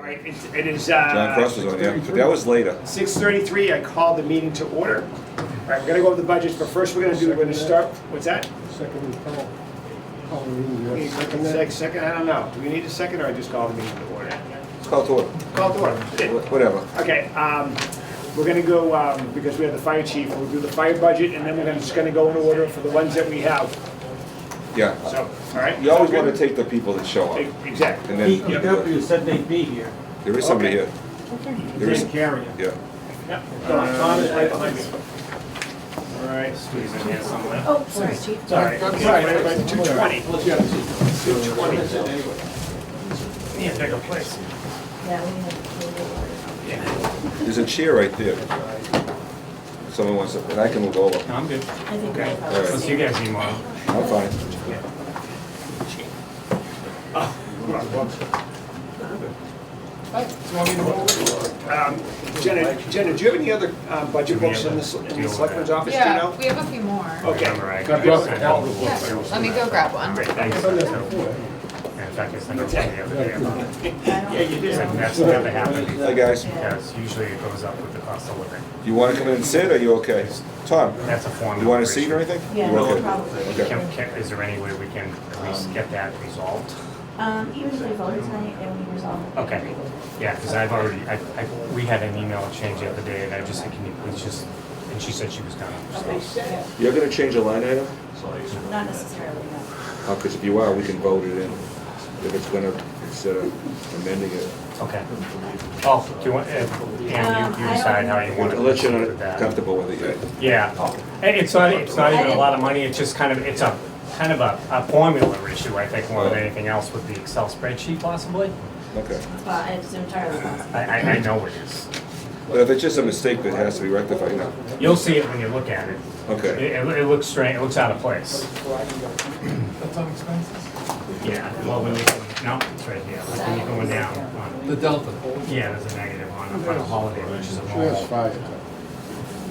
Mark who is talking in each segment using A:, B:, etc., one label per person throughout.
A: right, it is,
B: John Cross was on, yeah, but that was later.
A: 6:33, I called the meeting to order. All right, we're gonna go over the budgets, but first we're gonna start, what's that?
C: Second call. Call the meeting.
A: We need a second, I don't know. Do we need a second, or I just call the meeting to order?
B: It's called to order.
A: Call to order.
B: Whatever.
A: Okay, we're gonna go, because we have the fire chief, we'll do the fire budget, and then we're just gonna go in order for the ones that we have.
B: Yeah.
A: So, all right?
B: You always want to take the people that show up.
A: Exactly.
B: And then,
D: You said they'd be here.
B: there is somebody
A: Okay.
B: here. There is,
D: Didn't carry it.
B: yeah.
A: Yeah. Tom is right behind me. All right.
E: Squeeze in here somewhere.
F: Oh, sorry, chief.
A: Sorry. Okay, right, 220. 220.
E: Need a bigger place.
F: Yeah, we have.
B: There's a chair right there. Someone wants to, and I can move over.
E: No, I'm good.
F: I think
A: Okay.
F: I
B: All right.
E: Unless you guys need more.
B: I'm fine.
A: Jenna, do you have any other budget books in the selectmen's office, do you
G: Yeah,
A: know?
G: we have a few more.
A: Okay.
G: Yeah, let me go grab one.
E: Great, thanks. In fact, I sent it to you the other day about it.
A: Yeah, you did.
E: And that's never happened
B: Hi, guys.
E: because usually it goes up with the cost of living.
B: You want to come in and sit, or are you okay? Tom,
E: That's a form.
B: you want a seat or anything?
F: Yeah,
B: You okay?
F: probably.
B: Okay.
E: Is there any way we can at least get that resolved?
F: Even if we voted tonight, it would be resolved.
E: Okay, yeah, because I've already, we had an email exchange the other day and I just said, can you please just, and she said she was gonna. so.
B: You're going to change a line item?
F: Not necessarily, no.
B: Because if you are, we can vote it in. If it's going to, instead of amending it.
E: Okay. Oh, do you want, and you decide how you want to
B: Unless you're
E: proceed with
B: not
E: that.
B: comfortable with it yet.
E: Yeah, and it's not even a lot of money, it's just kind of, it's a formula issue, I think, more than anything else with the Excel spreadsheet possibly.
B: Okay.
F: But it's entirely possible.
E: I know it is.
B: But if it's just a mistake that has to be rectified, no.
E: You'll see it when you look at it.
B: Okay.
E: It looks strange, it looks out of place.
C: That's on expenses?
E: Yeah, well, when you, no, it's right here, like when you're going down on,
C: The delta.
E: yeah, there's a negative on a holiday, which is a
C: That's
E: normal,
C: fine.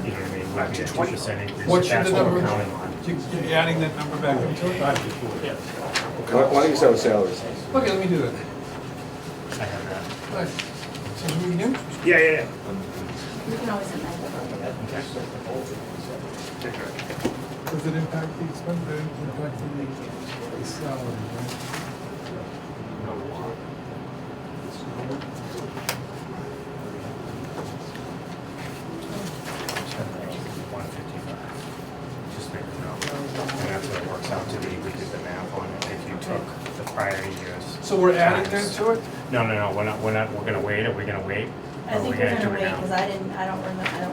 E: you know what I mean, like a 2% increase,
C: What's
E: that's
C: the
E: what we're
C: number?
E: counting on.
C: You adding that number back into it?
B: Why don't you start with salaries?
C: Okay, let me do that.
E: I have that.
C: Nice. So should we begin?
A: Yeah.
F: We can always amend it.
C: Does it impact the expense, does it impact the salary, right?
E: Just make a note. And that's what it works out to be, we did the math on it, if you took the prior years.
C: So we're adding that to it?
E: No, we're not, we're gonna wait, are we gonna wait?
F: I
E: Or
F: think
E: we
F: we're
E: do
F: gonna
E: it
F: wait,
E: now?
F: because I don't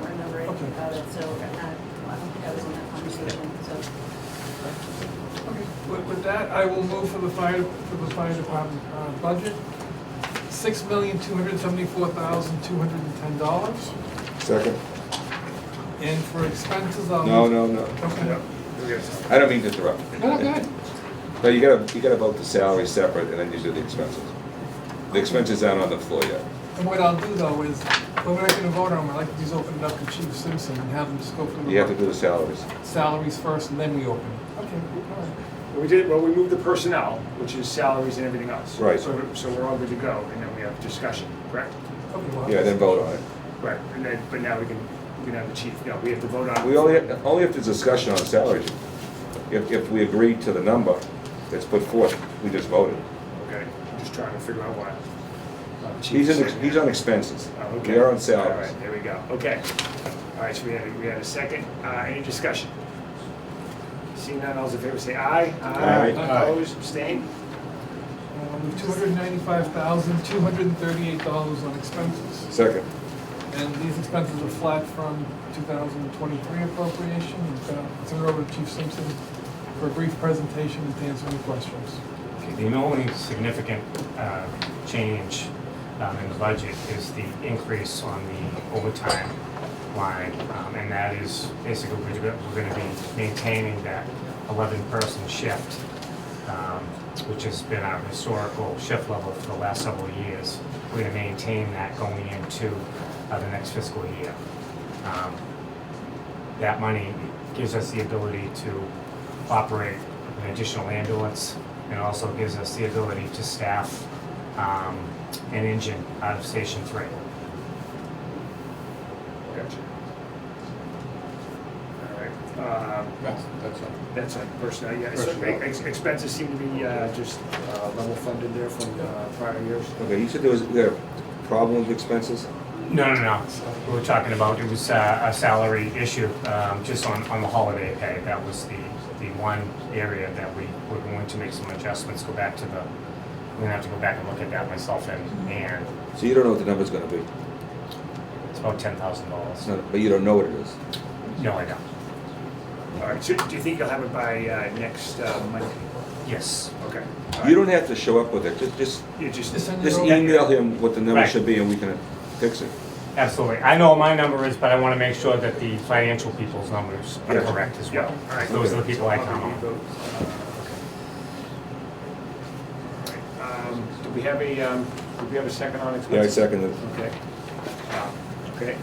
F: remember anything
C: Okay.
F: about it, so I don't think I was in that conversation, so.
C: Okay, with that, I will move for the fire department budget, $6,274,210.
B: Second?
C: And for expenses, I'll.
B: No.
C: Okay.
B: I don't mean to interrupt.
C: No, go ahead.
B: No, you gotta vote the salary separate, and then you do the expenses. The expenses aren't on the floor yet.
C: And what I'll do though is, when we're not gonna vote on them, I'd like to just open it up to Chief Simpson and have him just go through
B: You have to
C: the
B: do the salaries.
C: salaries first and then we open it. Okay, all right.
A: We moved the personnel, which is salaries and everything else.
B: Right.
A: So we're all good to go, and then we have discussion, correct?
C: Okay, well,
B: Yeah, then vote on it.
A: Right, and then, but now we can have the chief, we have to vote on.
B: We only have the discussion on the salaries. If we agree to the number that's put forth, we just voted.
A: Okay, I'm just trying to figure out why. Chief
B: He's on expenses.
A: Oh, okay.
B: We are on
A: All
B: salaries.
A: right, there we go, okay. All right, so we had a second, any discussion? Seeing none, all those in favor say aye.
B: Aye.
A: Opposed, abstained?
C: With $295,238 on expenses.
B: Second.
C: And these expenses are flat from 2023 appropriation. I'll turn it over to Chief Simpson for a brief presentation and to answer any questions.
E: The only significant change in the budget is the increase on the overtime line, and that is basically we're going to be maintaining that 11-person shift, which has been our historical shift level for the last several years. We're going to maintain that going into the next fiscal year. That money gives us the ability to operate an additional ambulance, and also gives us the ability to staff an engine out of Station 3.
A: Gotcha. All right. That's on personnel, yeah. So expenses seem to be just level funded there from prior years.
B: Okay, you said you had a problem with expenses?
E: No. We were talking about, it was a salary issue, just on the holiday pay. That was the one area that we were going to make some adjustments, we're gonna have to go back and look at that myself and
B: So you don't know what the number's gonna be?
E: it's about $10,000.
B: But you don't know what it is?
E: No, I don't.
A: All right, so do you think you'll have it by next Monday?
E: Yes.
A: Okay. All
B: You
A: right.
B: don't have to show up with it, just
A: You just,
C: Send it
B: Just
C: over.
B: email him what the number
E: Right.
B: should be and we can fix it.
E: Absolutely. I know what my number is, but I want to make sure that the financial people's numbers are
B: Yeah.
E: correct as well.
A: Yeah, all right.
E: Those are the people I count on.
A: Do we have a second on
B: Yeah, I
A: expenses?
B: second it.
A: Okay. Okay.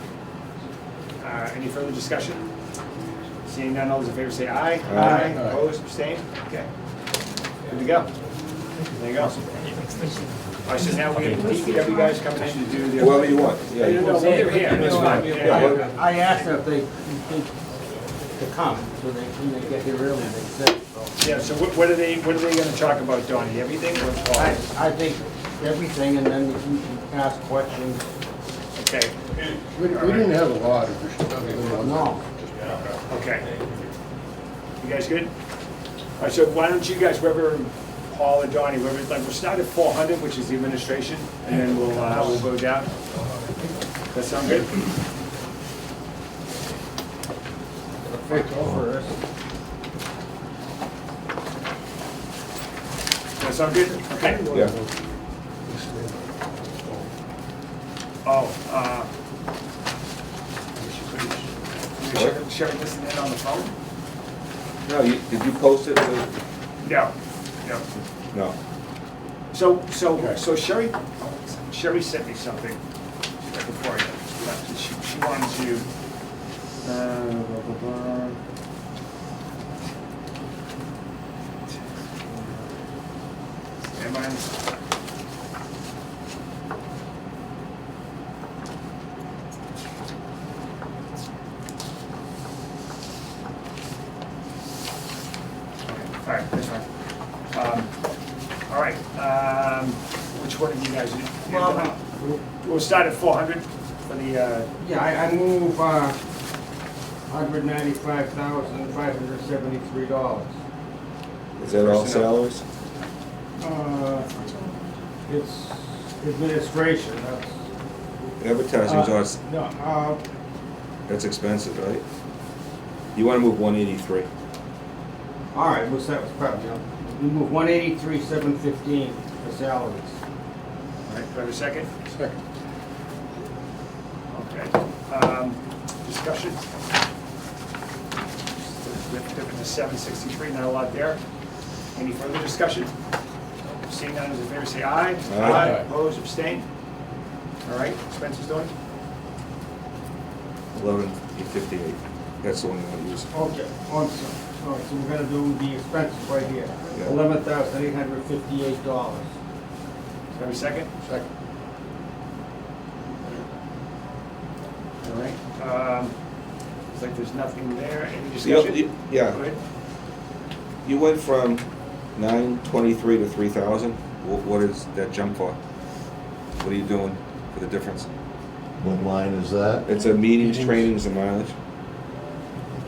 A: Any further discussion? Seeing none, all those in favor say aye.
B: Aye.
A: Opposed, abstained? Okay. Good to go. There you go. All right, so now we have the DPW guys coming in to do their.
B: Whoever you want, yeah.
A: No, they're here, that's fine.
B: Yeah.
D: I asked them if they think to come, so when they get here early, they said, so.
A: Yeah, so what are they gonna talk about, Donnie? Everything or Paul?
D: I think everything, and then you can ask questions.
A: Okay,
H: We didn't have a lot of issues. I mean,
D: No.
A: okay. You guys good? All right, so why don't you guys, whoever, Paul or Donnie, whoever, like, we'll start at 400, which is the administration, and then we'll go down. That sound good?
D: First.
A: That sound good? Okay.
B: Yeah.
A: Oh, Sherry listen in on the phone?
B: No, did you post it?
A: No.
B: No.
A: So Sherry sent me something before I left. She wanted to, blah, blah, blah. Am I? All right, that's fine. All right, which one of you guys?
D: Well,
A: We'll start at 400 for the,
D: Yeah, I move, $195,573.
B: Is that all
A: Personnel.
B: salaries?
D: It's administration, that's.
B: Advertising's on,
D: No,
B: that's expensive, right? You wanna move 183.
D: all right, what's that, was probably, we move 183,715 for salaries.
A: all right, do I have a second?
H: Second.
A: Okay. Discussion? Different to 763, not a lot there. Any further discussion? Seeing none, those in favor say aye.
B: Aye.
A: Opposed, abstained? All right, expenses doing?
B: 11,858. That's the one you wanna use.
D: Okay, all right, so we're gonna do the expenses right here.
B: Yeah.
D: $11,858.
A: Have a second?
H: Second.
A: All right. Looks like there's nothing there. Any
B: You know,
A: discussion?
B: Yeah,
A: Go ahead.
B: you went from 923 to 3,000. What is that jump for? What are you doing for the difference?
I: What line is that?
B: It's a meetings, trainings, and mileage?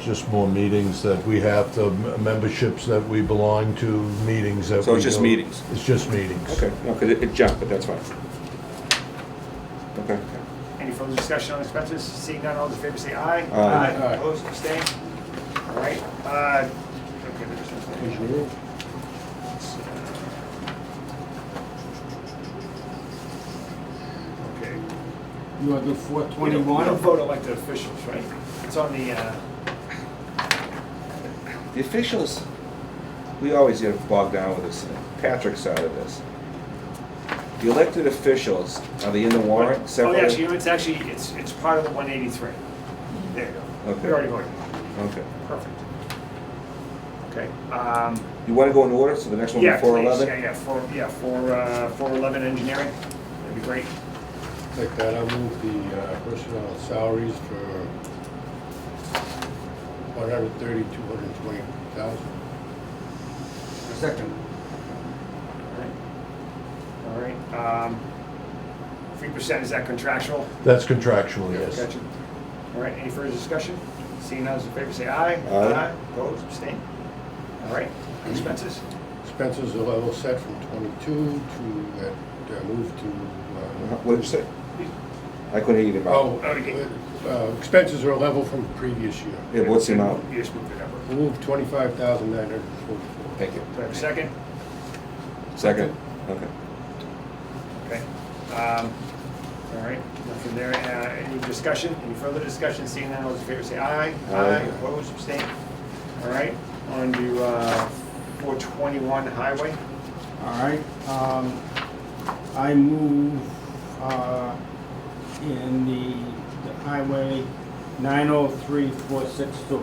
I: Just more meetings that we have to, memberships that we belong to, meetings that we
B: So it's just
I: go-
B: meetings?
I: It's just meetings.
B: Okay, no, because it jumped, but that's fine. Okay.
A: Any further discussion on expenses? Seeing none, all those in favor say aye.
B: Aye.
H: Aye.
A: Opposed, abstained? All right. Okay, there's nothing. Okay.
D: You wanna do
A: We
D: 421?
A: don't vote elected officials, right? It's on the,
B: The officials, we always get bogged down with this, Patrick's side of this. The elected officials, are they in the warrant
A: oh,
B: separately?
A: actually, it's part of the 183. There you go.
B: Okay.
A: We already voted.
B: Okay.
A: Perfect. Okay.
B: You want to go in order, so the next one will
A: Yeah,
B: be
A: please.
B: 411?
A: Yeah, 411 engineering. That'd be great.
H: Like that, I'll move the personnel salaries for 130,220,000.
D: Second.
A: All right. 3%, is that contractual?
I: That's contractual, yes.
A: Gotcha. All right, any further discussion? Seeing none, those in favor say aye.
B: Aye.
A: Opposed, abstained? All right, expenses?
H: Expenses are level set from 22 to that move to,
B: What did you say? I couldn't hear you.
H: expenses are level from the previous year.
B: Yeah, what's the amount?
A: You just moved the number.
H: Move 25,944.
B: Thank you.
A: Do I have a second?
B: Second? Okay.
A: Okay. All right, nothing there. Any discussion? Any further discussion? Seeing none, all those in favor say aye.
B: Aye.
A: Opposed, abstained? All right, on to 421 Highway.
D: All right, I move, in the highway 903462.
A: All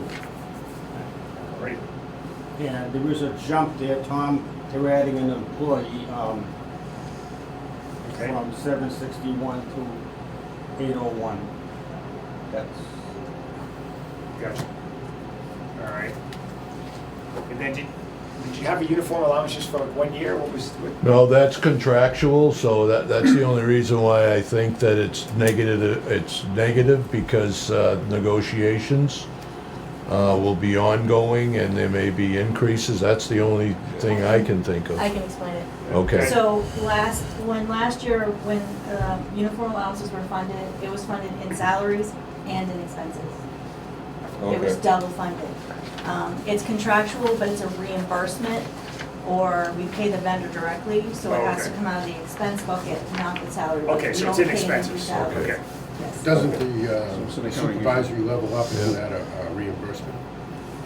A: right,
D: And there is a jump there, Tom, they're adding an employee,
A: okay.
D: from 761 to 801. That's,
A: Gotcha. All right. And then did you have a uniform allowance just for like 1 year? What was,
I: No, that's contractual, so that's the only reason why I think that it's negative. It's negative because negotiations will be ongoing and there may be increases. That's the only thing I can think of.
F: I can explain it.
I: Okay.
F: So last year, when uniform allowances were funded, it was funded in salaries and in expenses. It was
B: Okay.
F: double funded. It's contractual, but it's a reimbursement, or we pay the vendor directly, so it has to
A: Okay.
F: come out of the expense bucket, not the salary bucket.
A: okay, so
F: We
A: it's
F: don't
A: in
F: pay them through
A: expenses.
F: salary.
A: Okay.
F: Yes.
H: Doesn't the supervisory level up, isn't that a reimbursement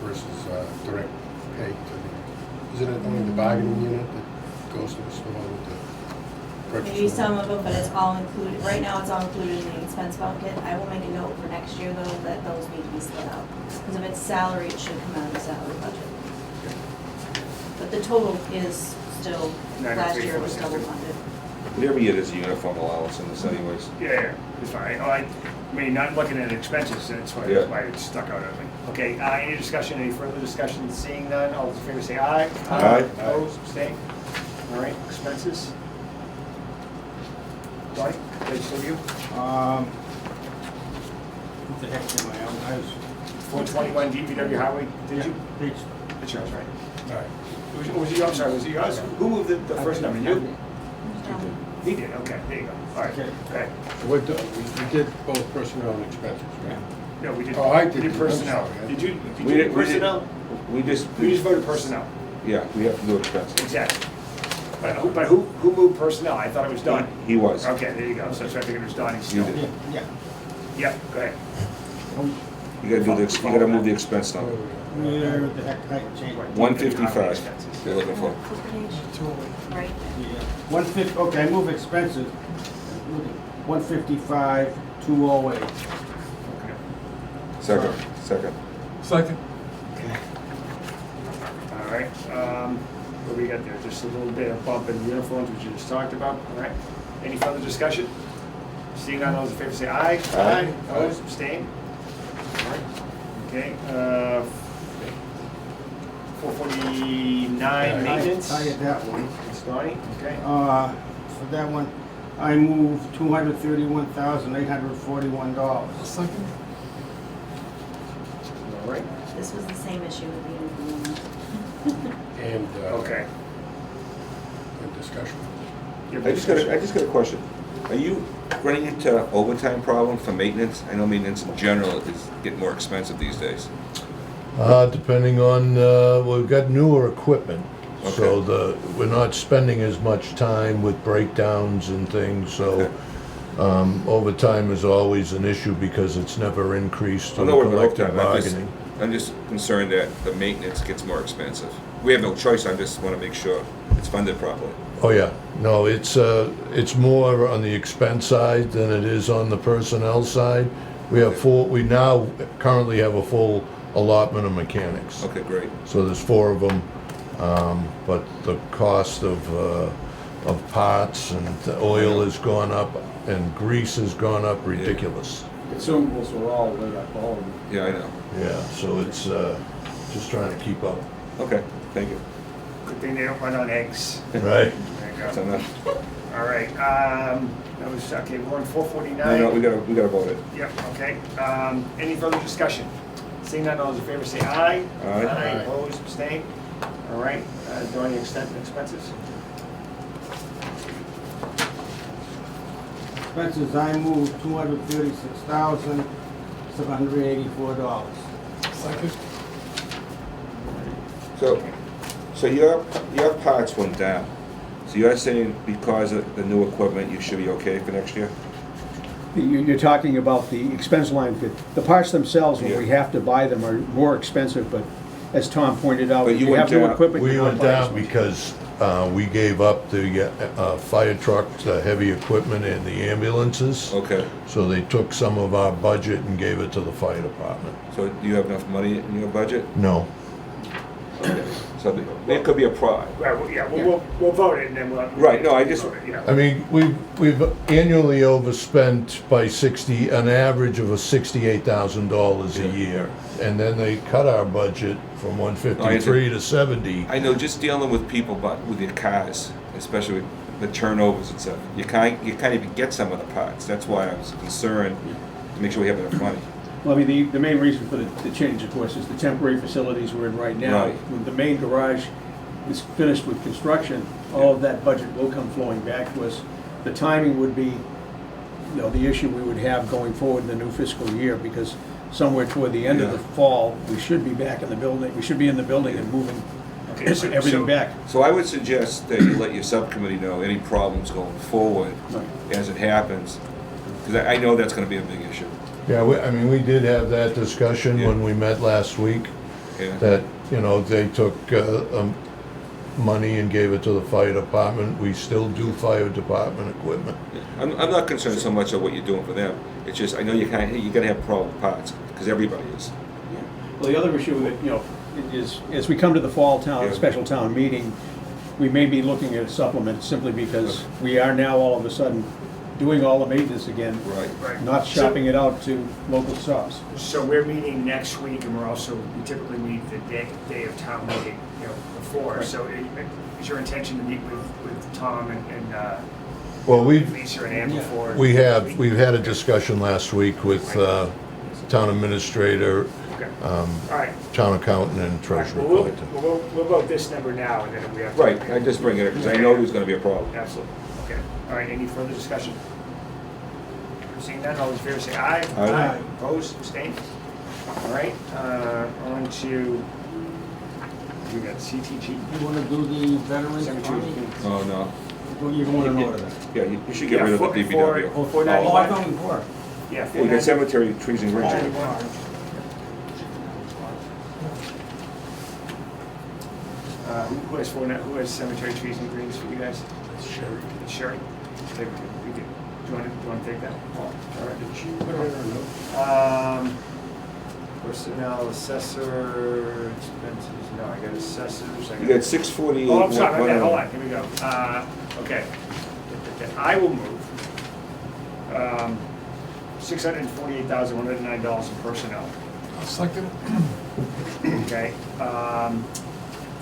H: versus direct pay to the, isn't it only the bargaining unit that goes to the store with the purchase?
F: Maybe some of them, but it's all included, right now it's all included in the expense bucket. I will make a note for next year though, that those need to be split out. Because if it's salary, it should come out of the salary budget. But the total is still, last year was double funded.
B: Every year there's a uniform allowance in this anyways.
A: Yeah, it's fine. I mean, not looking at expenses, that's why it stuck out at me. Okay, any discussion, any further discussion? Seeing none, all those in favor say aye.
B: Aye.
A: Opposed, abstained? All right, expenses? Donnie, that's for you?
D: what the heck am I was,
A: 421 DPW Highway, did you?
D: page,
A: That's yours, right?
H: All right.
A: Was it you? I'm sorry, was it yours? Who moved the first number? You?
F: Um,
A: He did, okay, there you go. All right,
D: Okay.
A: okay.
H: We did both personnel and expenses, right?
A: No, we did,
H: Oh, I
A: we
H: did.
A: did personnel.
H: I'm sorry.
A: Did you
B: We
A: do
B: did- we did-
A: personnel?
B: We just
A: voted personnel.
B: yeah, we have to do expenses.
A: Exactly. But who moved personnel? I thought it was Donnie.
B: He was.
A: Okay, there you go. So that's why I figured it was Donnie still.
B: You did.
D: yeah.
A: Yep, go ahead.
B: You gotta do the, you gotta move the expense number.
D: Where the heck I changed?
B: 155. You're looking for.
F: Flip page,
C: 208.
F: right.
D: Yeah, 150, okay, I move expenses, 155, 208.
A: Okay.
B: Second.
C: Second.
A: All right, what do we got there? Just a little bit of bump in uniforms, which you just talked about, all right? Any further discussion? Seeing none, all those in favor say aye.
B: Aye.
A: Opposed, abstained? All right, okay, 449 maintenance.
D: I get that one.
A: It's Donnie, okay.
D: For that one, I move $231,841.
C: Second.
A: All right,
F: This was the same issue with the uniform.
H: And,
A: okay.
H: and discussion.
B: I just got a question. Are you running into overtime problem for maintenance? I know maintenance in general is getting more expensive these days.
I: Depending on, we've got newer equipment, so
B: Okay.
I: we're not spending as much time with breakdowns and things, so overtime is always an issue because it's never increased
B: I
I: through
B: know we're
I: collective
B: overtime.
I: bargaining.
B: I'm just concerned that the maintenance gets more expensive. We have no choice. I just want to make sure it's funded properly.
I: Oh, yeah, no, it's more on the expense side than it is on the personnel side. We now currently have a full allotment of mechanics.
B: Okay, great.
I: So there's 4 of them, but the cost of of parts, and the oil has gone up, and grease has gone up ridiculous.
J: Consumables were all way up, all of them.
B: Yeah, I know.
I: Yeah, so it's, just trying to keep up,
B: Okay, thank you.
A: Good thing they don't run on eggs.
I: right?
A: There you
B: That's
A: go.
B: enough.
A: All right, that was, okay, we're on 449.
B: No, we gotta vote it.
A: Yep, okay. Any further discussion? Seeing none, all those in favor say aye.
B: Aye.
A: Aye, opposed, abstained. All right, doing expenses?
D: Expenses, I move $236,784.
C: Second?
B: So your parts went down. So you're saying because of the new equipment, you should be okay for next year?
J: You're talking about the expense line. The parts themselves, when we
B: Yeah.
J: have to buy them, are more expensive, but as Tom pointed out,
B: But
J: if
B: you
J: you
B: went
J: have new
B: down-
J: equipment,
I: We
J: you don't
I: went
J: buy as
I: down
J: much.
I: because we gave up the fire trucks, the heavy equipment, and the ambulances.
B: Okay,
I: So they took some of our budget and gave it to the fire department.
B: so do you have enough money in your budget?
I: No.
B: Okay. So it could be a problem.
A: Right, well, yeah, we'll vote it and then we'll.
B: Right, no, I just-
A: vote it, yeah.
I: I mean, we've annually overspent by an average of $68,000 a
B: Yeah.
I: year. And then they cut our budget from 153 to 70.
B: I know, just dealing with people, but with your cars, especially with the turnovers and stuff, you can't even get some of the parts. That's why I was concerned to make sure we have enough money.
J: Well, I mean, the main reason for the change, of course, is the temporary facilities we're in right now.
B: Right.
J: When the main garage is finished with construction, all of that budget will come flowing back to us. The timing would be, the issue we would have going forward in the new fiscal year, because somewhere toward the end of the
B: Yeah.
J: fall, we should be back in the building, we should be in the building and moving
A: Okay, so-
J: everything back.
B: So I would suggest that you let your subcommittee know any problems going forward
J: Right.
B: as it happens, because I know that's gonna be a big issue.
I: Yeah, I mean, we did have that discussion when we met last week,
B: Yeah.
I: that, they took money and gave it to the fire department. We still do fire department equipment.
B: I'm not concerned so much of what you're doing for them. It's just, I know you're gonna have problem parts, because everybody is.
J: Yeah. Well, the other issue that, is, as we come to the fall town,
B: Yeah.
J: special town meeting, we may be looking at a supplement simply because we are now all of a sudden doing all the maintenance again,
B: Right.
A: Right.
J: not shopping it out to local shops.
A: So we're meeting next week, and we typically meet the day of town meeting, before.
J: Right.
A: So is your intention to meet with Tom and
I: Well,
A: Lisa and Ann before?
I: we've had a discussion last week with town administrator,
A: Okay, all right.
I: town accountant, and
A: All right,
I: treasurer
A: well,
I: collector.
A: we'll vote this number now, and then if we have. to-
B: Right, I just bring it up, because I know there's gonna be a problem.
A: Absolutely. Okay. All right, any further discussion? Seeing none, all those in favor say aye.
B: Aye.
A: Opposed, abstained? All right, on to, we got CTG.
D: You wanna do the veterans
A: Cemetery.
D: money?
B: Oh, no.
D: You wanna know that?
B: Yeah, you should get rid of the DPW.
A: Oh,
D: Oh,
A: 491?
D: I thought we were.
A: Yeah,
B: We got cemetery, trees and bridges.
A: Who has cemetery trees and greens for you guys?
C: Sherry.
A: It's Sherry. Take it. Do you want to take that? All right.
H: Did she put it in her note?
A: Personnel, assessor, expenses, no, I got assessors. I
B: You got 648.
A: Oh, I'm sorry, okay, hold on, here we go. Okay. I will move $648,109 in personnel.
C: I'll second.
A: Okay.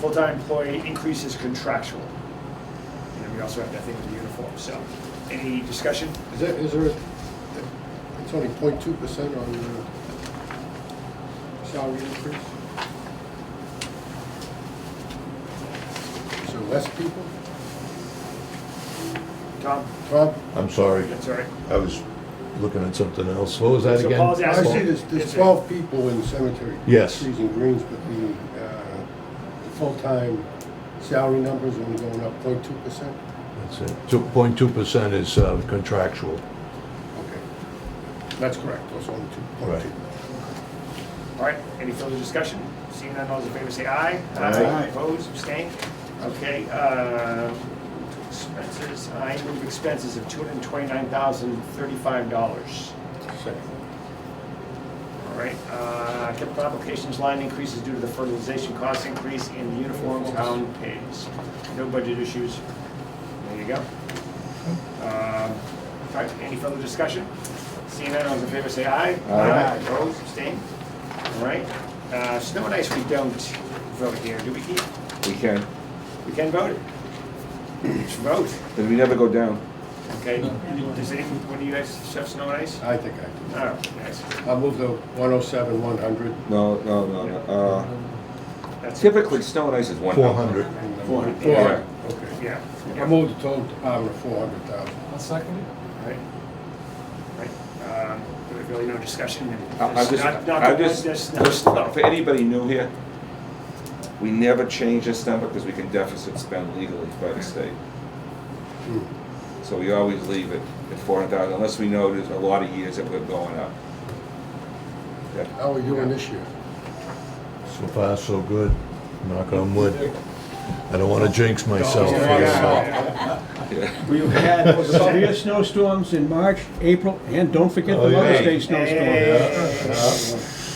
A: Full-time employee increases contractual. And then we also have that thing with the uniform, so. Any discussion?
H: Is there, it's only 0.2% on salary increase? So less people?
A: Tom?
H: Tom?
I: I'm sorry,
A: That's all right.
I: I was looking at something else. What was that
A: So
I: again?
A: Paul's
H: I
A: asking-
H: see there's 12 people in cemetery.
I: Yes.
H: Trees and greens, but the full-time salary numbers only going up 0.2%?
I: That's it. 2.2% is contractual.
H: Okay. That's correct, that's only 2.2.
I: Right.
A: All right, any further discussion? Seeing none, all those in favor say aye.
B: Aye.
A: Opposed, abstained? Okay, expenses, I move expenses of $229,035.
H: Second.
A: All right, capital applications line increases due to the fertilization cost increase in the uniform town pays. No budget issues. Any you go. All right, any further discussion? Seeing none, all those in favor say aye.
B: Aye.
A: Opposed, abstained? All right. Snow and ice, we don't vote here, do we, Keith?
B: We can,
A: We can vote? Let's vote.
B: because we never go down.
A: Okay, does any, one of you guys have snow and ice?
H: I think I do.
A: Oh, nice.
H: I'll move the 107, 100.
B: No.
A: That's
B: Typically, snow and ice is 100.
I: 400.
H: 400,
A: Yeah.
H: okay.
A: Yeah.
H: I move the total department of 400,000.
C: I'll second it.
A: Right. Right. There's really no discussion.
B: I'm
A: There's
B: just,
A: not
B: I'm
A: the-
B: just,
A: there's no snow.
B: for anybody new here, we never change this number because we can deficit spend legally by the state.
H: Hmm.
B: So we always leave it at 400,000 unless we know there's a lot of years that we're going up. Yeah.
H: How are we doing this year?
I: So far, so good. Knock on wood. I don't want to jinx myself
H: Don't.
I: here.
B: Yeah.
J: We've had severe snowstorms in March, April, and don't forget
I: Oh,
J: the Mother's
I: yeah.
J: Day snowstorm.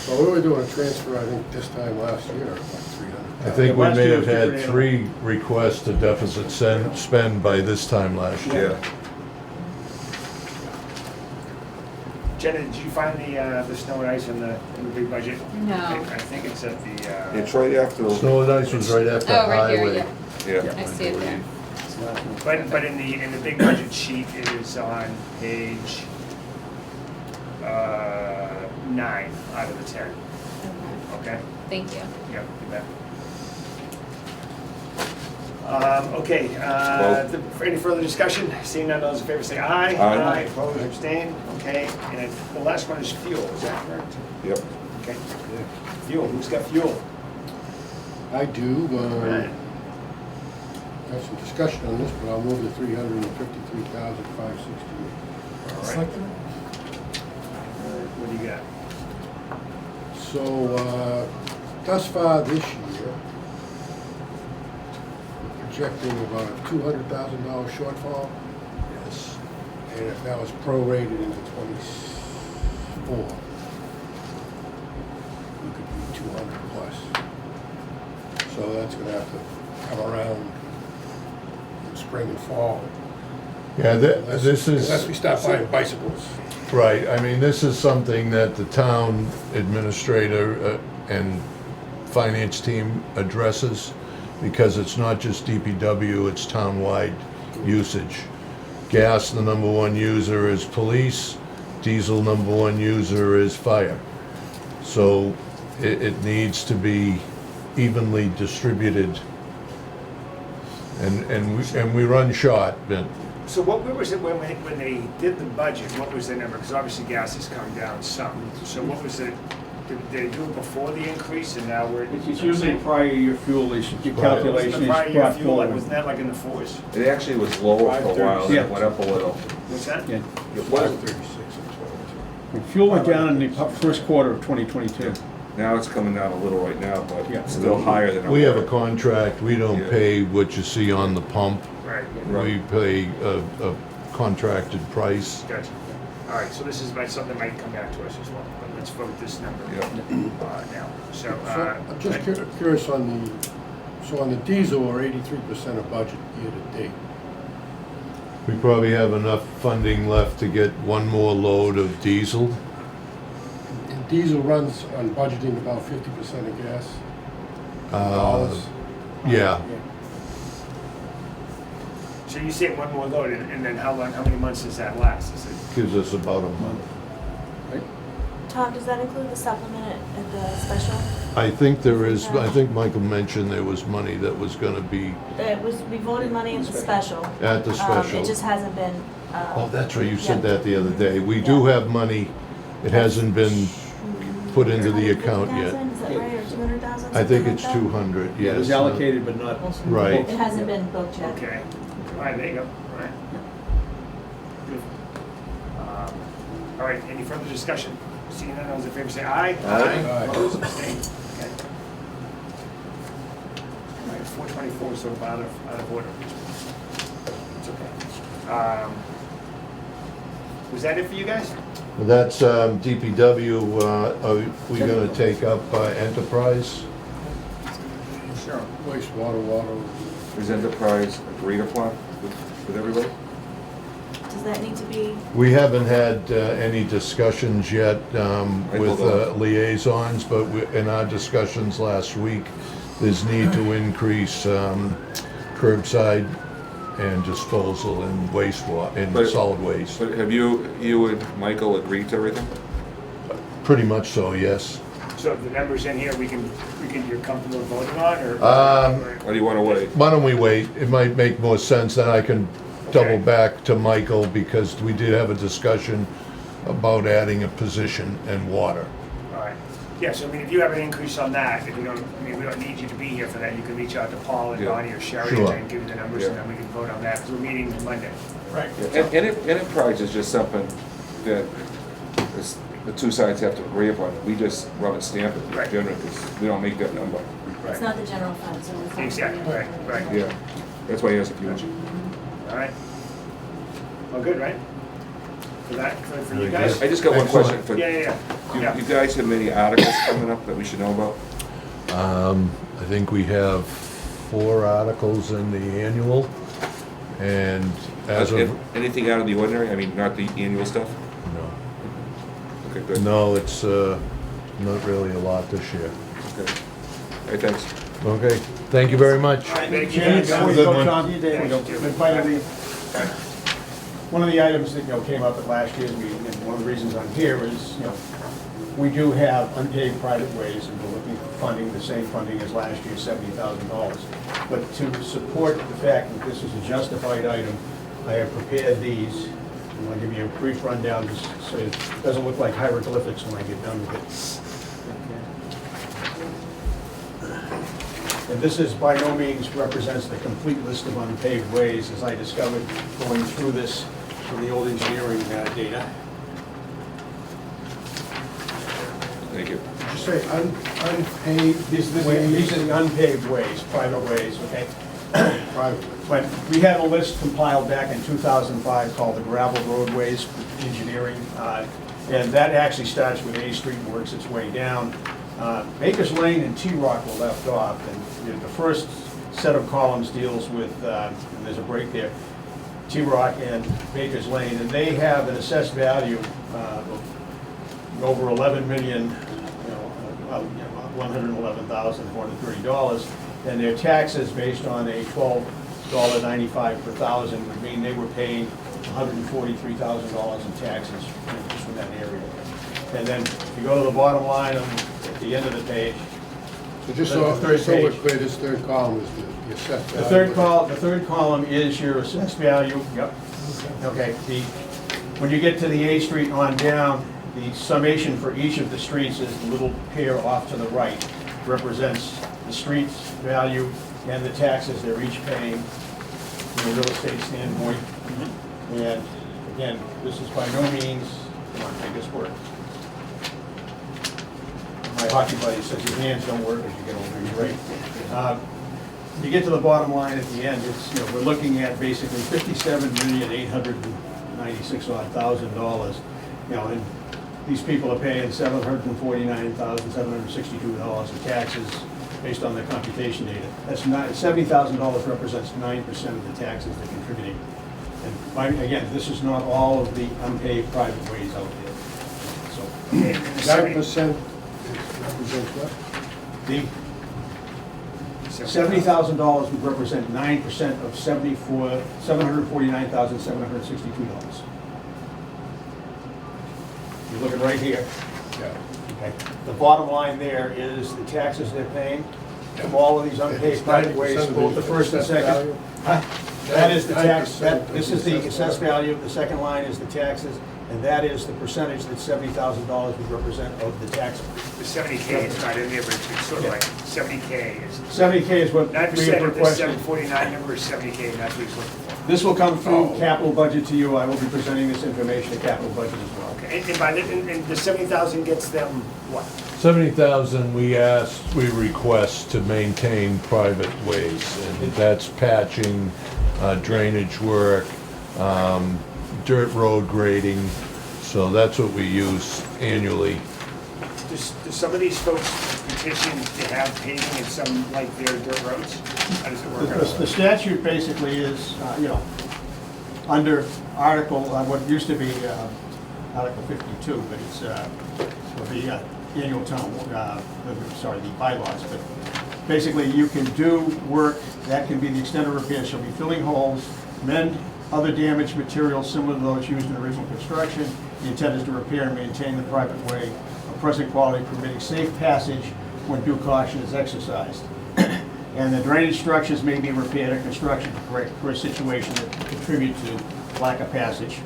H: Well, we were doing a transfer, I think, this time last year, like 300.
I: I think we
J: Last
I: may
J: year
I: have
J: was
I: had
J: different
I: 3 requests to deficit spend by this time last year.
B: Yeah.
A: Jenna, did you find the snow and ice in the big budget?
G: No.
A: I think it's at the,
B: It's right after,
I: Snow and ice was right after
G: Oh, right here,
I: highway.
G: yeah.
B: yeah.
G: I see it there.
A: but in the big budget sheet, it is on page 9 out of the 10,
G: Okay.
A: okay?
G: Thank you.
A: Yep, you bet. Okay, for any further discussion, seeing none, those in favor say aye.
B: Aye.
A: Opposed, abstained, okay, and then the last one is fuel, is that correct?
B: Yep.
A: Okay, fuel, who's got fuel?
H: I do,
A: Right.
H: have some discussion on this, but I'll move the 353,568.
A: All right,
C: Second it.
A: what do you got?
H: So, thus far this year, we're projecting about a $200,000 shortfall.
I: Yes.
H: And if that was prorated into 24, we could be 200 plus. So that's gonna have to come around in spring and fall.
I: Yeah,
H: Unless
I: this is.
H: Unless we start buying bicycles.
I: Right, I mean, this is something that the town administrator and finance team addresses, because it's not just DPW, it's townwide usage. Gas, the number 1 user is police, diesel, number 1 user is fire. So it needs to be evenly distributed. And we run short, but
A: So what was it when they did the budget, what was the number? Because obviously gas has come down some. So what was it, did they do it before the increase and now we're?
J: It's usually prior year fuel, your
A: Was
J: calculation
A: the
J: is
A: prior year
J: brought
A: fuel, like,
J: forward.
A: wasn't that like in the 4s?
B: It actually was lower for a while, then it went up a little.
A: What's that?
J: Yeah.
B: It was,
H: 536 and 22.
J: And fuel went down in the first quarter of 2022.
B: now it's coming down a little right now, but
J: Yeah.
B: it's still higher than it was.
I: we have a contract, we don't
B: Yeah.
I: pay what you see on the pump.
A: Right,
I: We pay a contracted price.
A: gotcha. All right, so this is something that might come back to us as well, but let's vote this number
B: Yeah.
A: now. So,
H: So I'm just curious on the diesel, we're 83% of budget year to date.
I: We probably have enough funding left to get 1 more load of diesel.
H: And diesel runs on budgeting about 50% of gas. Dollars.
I: Yeah,
A: So you say 1 more load, and then how many months does that last? Is it?
I: gives us about a month.
F: Tom, does that include the supplement at the special?
I: I think I think Michael mentioned there was money that was gonna be
F: We voted money at the special.
I: at the special.
F: It just hasn't been.
I: Oh, that's right, you said
F: yeah.
I: that the other day. We do
F: Yeah.
I: have money, it hasn't been put into the account yet.
F: Is that right, or 200,000?
I: I think it's 200, yes.
J: It was allocated but not.
I: Right.
F: It hasn't been booked yet.
A: Okay, all right, there you go, all right. Good. All right, any further discussion? Seeing none, those in favor say aye.
H: Aye.
A: Opposed, abstained, okay. All right, 424 is sort of out of order. It's okay. Was that it for you guys?
I: That's DPW, are we gonna take up Enterprise?
A: Sure.
H: Wastewater, water.
B: Is Enterprise agreed upon? with everybody?
F: Does that need to be,
I: We haven't had any discussions yet with
B: hold on.
I: liaisons, but in our discussions last week, there's need to increase curbside and disposal and wastewater, and
B: But-
I: solid waste.
B: But have you and Michael agreed to everything?
I: Pretty much so, yes.
A: So if the numbers in here, you're comfortable voting on, or?
B: Or do you want to wait?
I: Why don't we wait? It might make more sense, then I can double
A: Okay.
I: back to Michael, because we did have a discussion about adding a position in water.
A: All right. Yeah, so I mean, if you have an increase on that, if you don't, I mean, we don't need you to be here for that, you can reach out to Paul and
B: Yeah.
A: Donnie or Sherry
I: Sure.
A: and give you the numbers, and then we can vote on that, because we're meeting Monday.
J: Right.
B: Enterprise is just something that the two sides have to agree upon. We just rubber stamp it,
A: Right.
B: generally, because we don't make that number.
F: it's not the general fund, so it's not.
A: Exactly, right.
B: Yeah, that's why he has a future.
A: All right. All good, right? For that, for you
I: Very
A: guys?
B: I just got one
I: Excellent.
B: question for,
A: Yeah.
B: you guys have any articles coming up that we should know about?
I: I think we have 4 articles in the annual, and as of,
B: Anything out of the ordinary? I mean, not the annual stuff? Okay, good.
I: no, it's not really a lot this year.
B: Okay. All right, thanks.
I: Okay, thank you very much.
A: Thank you,
J: Chairman,
A: guys.
J: before you
I: Good
J: go,
I: one.
J: Tom, there we go.
A: Thank you.
J: But finally, one of the items that, came up at last year's meeting, and one of the reasons I'm here is, we do have unpaved private ways, and we're looking at funding, the same funding as last year, $70,000. But to support the fact that this is a justified item, I have prepared these. And I'll give you a brief rundown, just so it doesn't look like hieroglyphics when I get done with it. And this is by no means represents the complete list of unpaved ways, as I discovered going through this from the old engineering data.
B: Thank you.
H: Did you say unpaved
J: These are the unpaved ways, private ways, okay?
H: private?
J: But we had a list compiled back in 2005 called the Gravel Roadways Engineering, and that actually starts with A Street and works its way down. Baker's Lane and T-Rock were left off, and the first set of columns deals with, and there's a break there, T-Rock and Baker's Lane, and they have an assessed value of over 11 million, $111,430, and their taxes based on a $12.95 per thousand would mean they were paying $143,000 in taxes just from that area. And then if you go to the bottom line at the end of the page,
H: So just
J: The
H: so
J: third
H: we're
J: page.
H: clear, this third column is the assessed
J: the
H: value.
J: third column is your assessed value. Yep. Okay, when you get to the A Street on down, the summation for each of the streets is the little pair off to the right, represents the street's value and the taxes they're each paying from a real estate standpoint. And again, this is by no means, come on, make this work. My hockey buddy says your hands don't work as you get older, you're right. You get to the bottom line at the end, it's, we're looking at basically $57,896,000. And these people are paying $749,762 in taxes based on the computation data. That's not, $70,000 represents 9% of the taxes they're contributing. And again, this is not all of the unpaved private ways out there. So,
H: 9% represents what?
J: the $70,000 would represent 9% of $749,762. You're looking right here.
H: Yeah.
J: Okay. The bottom line there is the taxes they're paying from all of these unpaved private ways,
H: 90% of
J: both the first and
H: assessed
J: second.
H: value?
J: Huh? That is the tax,
H: 90%
J: this is the assessed value, the second line is the taxes, and that is the percentage that $70,000 would represent of the tax.
A: The 70K is not in there, but it's sort of like 70K is,
J: 70K is what
A: 9%
J: we have
A: of the
J: requested.
A: 749 number is 70K, and that's what he's looking for.
J: This will come through capital budget to you, I will be presenting this information to capital budget as well.
A: Okay, and the 70,000 gets them what?
I: 70,000 we request to maintain private ways, and that's patching, drainage work, dirt road grading, so that's what we use annually.
A: Do some of these folks petition to have paving in some, like their dirt roads? How does it work out?
J: The statute basically is, under Article, what used to be Article 52, but it's the annual town, the bylaws, but basically you can do work that can be the extent of repairs, shall be filling holes, mend other damaged materials similar to those used in original construction. The intent is to repair and maintain the private way of present quality, permitting safe passage when due caution is exercised. And the drainage structures may be repaired or construction to correct for a situation that contribute to lack of passage.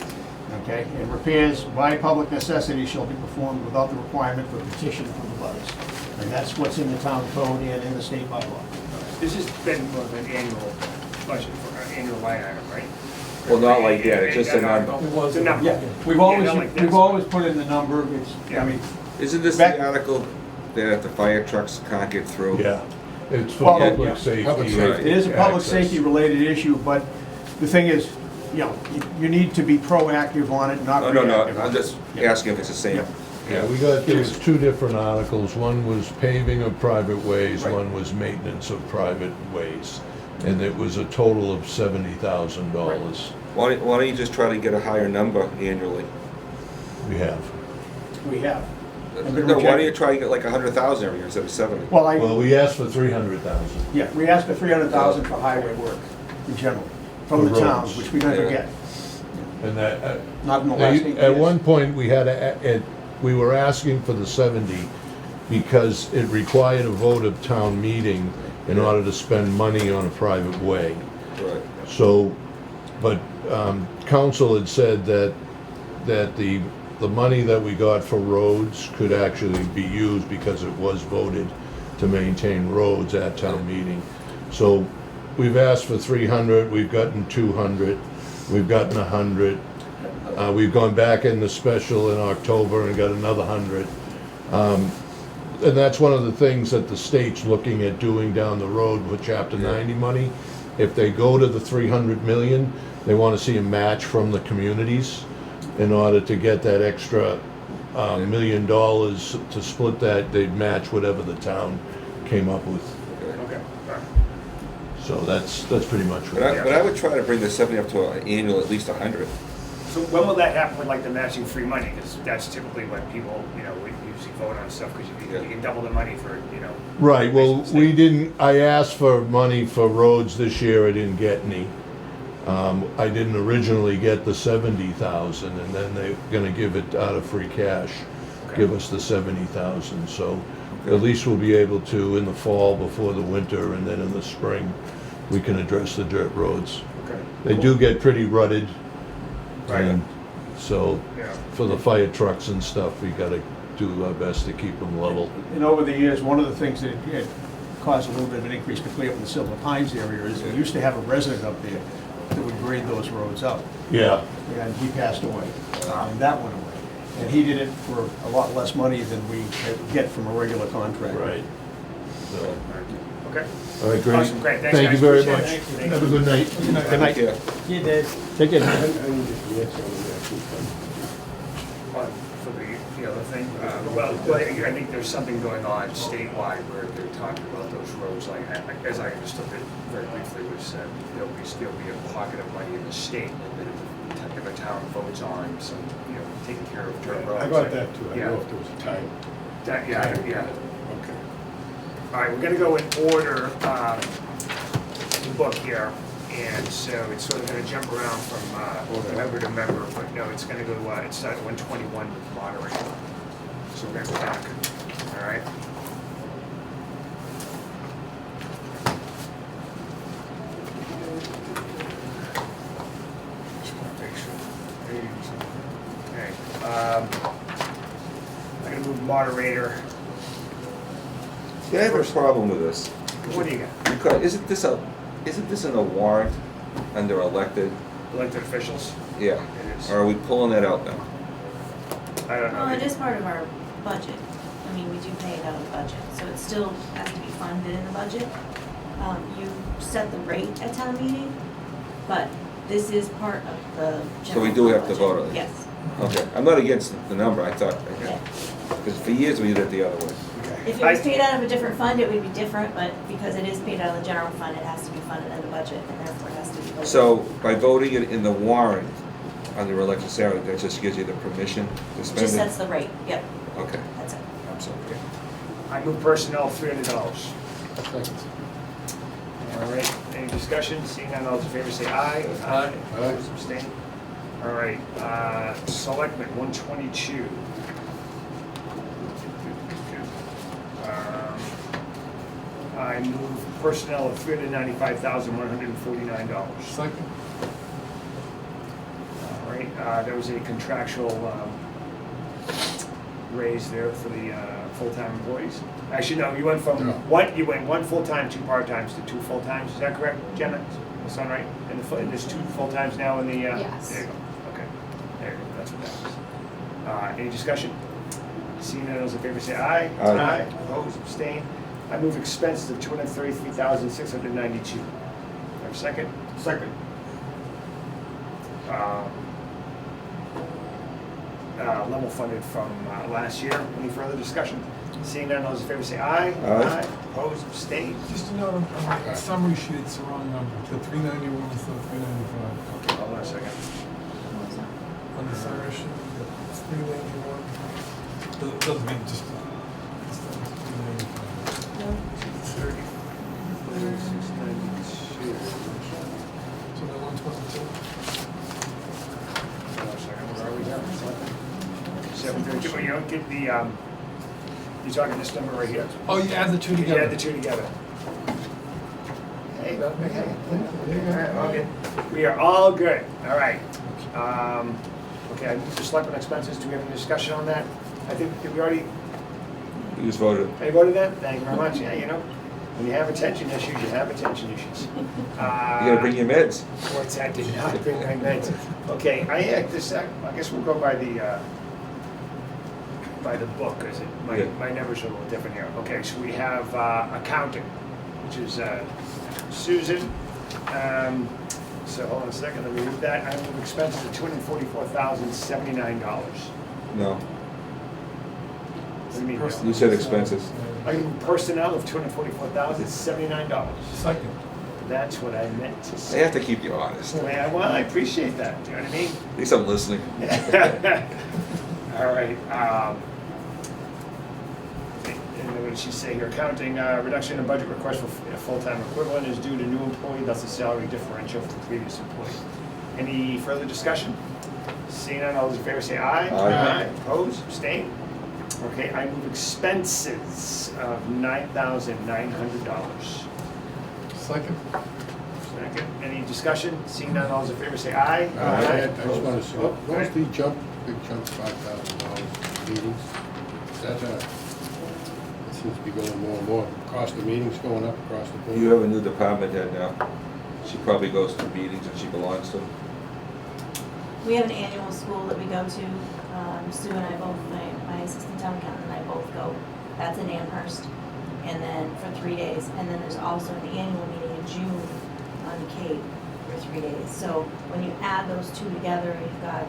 J: Okay, and repairs by public necessity shall be performed without the requirement for petition from the butters. And that's what's in the town code and in the state bylaw.
A: This has been more of an annual budget, for an annual line item, right?
B: Well, not like that, it's just a number.
C: It was.
A: It's a number.
J: Yeah, we've
A: Yeah,
J: always,
A: not like this.
J: we've always put in the number, it's,
A: Yeah.
J: I mean,
B: Isn't this
J: Back-
B: the article that the fire trucks can't get through?
I: Yeah, it's for
J: Well,
I: public
J: yeah.
I: safety.
H: Public
J: it
H: safety.
J: is a public
I: access.
J: safety related issue, but the thing is, you need to be proactive on it, not
B: No,
J: reactive.
B: no, no,
J: on
B: I'm
J: it.
B: just
J: Yeah.
B: asking if it's the same.
J: Yeah.
I: Yeah, we got, there was two different articles. One was paving of private ways,
J: Right.
I: one was maintenance of private ways. And it was a total of $70,000
B: Why don't you just try to get a higher number annually?
I: we have.
J: We have. And been
B: No, why don't you
J: rejected.
B: try to get like 100,000 every year instead of 70?
J: Well,
I: Well, we asked for 300,000.
J: yeah, we asked for 300,000 for highway work in general, from
I: For
J: the towns,
I: roads.
J: which we never
B: Yeah.
J: get,
I: And that,
J: not in the last 8 years.
I: at one point, we had, we were asking for the 70 because it required a vote of town meeting in order to spend money on a private way.
B: Right.
I: So, but council had said that the money that we got for roads could actually be used because it was voted to maintain roads at town meeting. So we've asked for 300, we've gotten 200, we've gotten 100. We've gone back in the special in October and got another 100. And that's one of the things that the state's looking at doing down the road with Chapter 90 money. If they go to the 300 million, they want to see a match from the communities in order to get that extra $1 million to split that, they'd match whatever the town came up with.
A: Okay, all right.
I: So that's pretty much what.
B: But I would try to bring the 70 up to an annual at least 100.
A: So when will that happen with like the matching free money? Because that's typically when people, we usually vote on stuff because you can double the money for,
I: Right, well,
A: State.
I: we didn't, I asked for money for roads this year, I didn't get any. I didn't originally get the 70,000, and then they're gonna give it out of free cash, give us the 70,000, so at least we'll be able to, in the fall before the winter, and then in the spring, we can address the dirt roads.
A: Okay.
I: They do get pretty rutted,
A: Right.
I: and so,
A: Yeah.
I: for the fire trucks and stuff, we gotta do our best to keep them level.
J: And over the years, one of the things that had caused a little bit of an increase, particularly up in the Silver Pines area, is we used to have a resident up there that would grade those roads out.
I: Yeah.
J: And he passed away, and that went away. And he did it for a lot less money than we get from a regular contract.
I: Right. So,
A: Okay.
I: all right, great.
A: Awesome, great. Thanks,
I: Thank you
A: guys.
I: very
A: Appreciate
I: much.
A: it. Thank
I: Have a
A: you.
I: good night.
J: Good night.
B: Yeah.
J: You did. Take it.
H: I need to yes on that.
A: For the other thing, well, I think there's something going on statewide where they're talking about those roads, like, as I understood it very briefly, was there'll be a pocket of money in the state that if a town votes on some, taking care of dirt roads.
H: I got that too. I
A: Yeah.
H: don't know if there was a time.
A: Yeah.
H: Okay.
A: All right, we're gonna go in order, the book here, and so it's sort of gonna jump around from, member to member, but no, it's gonna go, it starts at 121 with moderator. So we're gonna go back, all right? Just wanna make sure. Okay, I'm gonna move moderator.
B: Yeah, I have a problem with this.
A: What do you got?
B: Because isn't this in a warrant under elected?
A: Elected officials?
B: Yeah.
A: It is.
B: Or are we pulling that out now?
A: I don't know.
F: Well, it is part of our budget. I mean, we do pay it out of the budget, so it still has to be funded in the budget. You set the rate at town meeting, but this is part of the
B: So we
F: general
B: do have to
F: budget.
B: vote on it?
F: Yes.
B: Okay, I'm not against the number, I thought,
F: Yeah.
B: because for years we did it the other way.
A: Okay.
F: If it was paid out of a different fund, it would be different, but because it is paid out of the general fund, it has to be funded in the budget, and therefore it has to be voted.
B: So by voting it in the warrant under election salary, that just gives you the permission to
F: It
B: spend it?
F: just sets the rate, yep,
B: Okay,
F: that's it.
B: I'm sorry.
A: I move personnel $300.
H: Second.
A: All right, any discussion? Seeing none, all those in favor say aye.
C: Aye.
A: Opposed, abstained? All right, selectmen, 122. I move personnel of $395,149.
C: Second.
A: All right, there was a contractual raise there for the full-time employees. Actually, no, you went from
H: No.
A: one full-time, 2 part-times to 2 full-times. Is that correct, Jenna? That sound right? And there's 2 full-times now in the,
G: Yes.
A: There you go, okay. There you go, that's what that was. Any discussion? Seeing none, those in favor say aye.
B: Aye.
A: Opposed, abstained. I move expenses of $233,692. Have a second?
D: Second.
A: Level funded from last year. Any further discussion? Seeing none, those in favor say aye.
B: Aye.
A: Opposed, abstained.
C: Just a note, on the summary sheet, it's the wrong number. The 391 is the 395.
A: Okay, hold on a second.
C: On the summary sheet, it's 391. Doesn't mean just, it's 395.
A: 30, 692.
C: So the 122.
A: Hold on a second, where are we now? 732, well, you don't get the, you're talking this number right here.
C: Oh, you add the two
A: You
C: together.
A: add the 2 together. Hey, hey,
C: There you
A: all right,
C: go.
A: okay. We are all good, all right. Okay, I move to selectmen expenses, do we have any discussion on that? I think, did we already,
B: You just voted.
A: Any voted that? Thank you very much. Yeah, you know, when you have attention issues, you have attention issues.
B: You gotta bring your meds.
A: What's that? Did not bring my meds. Okay, I guess we'll go by the book, because
B: Yeah.
A: my numbers are a little different here. Okay, so we have accounting, which is Susan. So hold on a second, let me read that. I move expenses of $244,079.
B: No,
A: What do you mean? no?
B: you said expenses.
A: I move personnel of $244,079.
C: Second.
A: That's what I meant to
B: I
A: say.
B: have to keep you honest.
A: Well, I appreciate that, do you know what I mean?
B: At least I'm listening.
A: All right. And what did she say here? Accounting, reduction in budget request for a full-time equivalent is due to new employee, thus a salary differential from previous employee. Any further discussion? Seeing none, all those in favor say aye.
B: Aye.
A: Opposed, abstained? Okay, I move expenses of $9,900.
C: Second.
A: Second, any discussion? Seeing none, all those in favor say aye.
H: I just want to say,
A: Oh,
H: what was the big jump, $5,000 meetings? Is that, it seems to be going more and more. Cost of meetings going up across the board.
B: You have a new department head now. She probably goes to meetings and she belongs to them.
F: We have an annual school that we go to. Sue and I both, my assistant town accountant and I both go. That's in Amherst. And then for 3 days. And then there's also an annual meeting in June on Cape for 3 days. So when you add those 2 together, you've got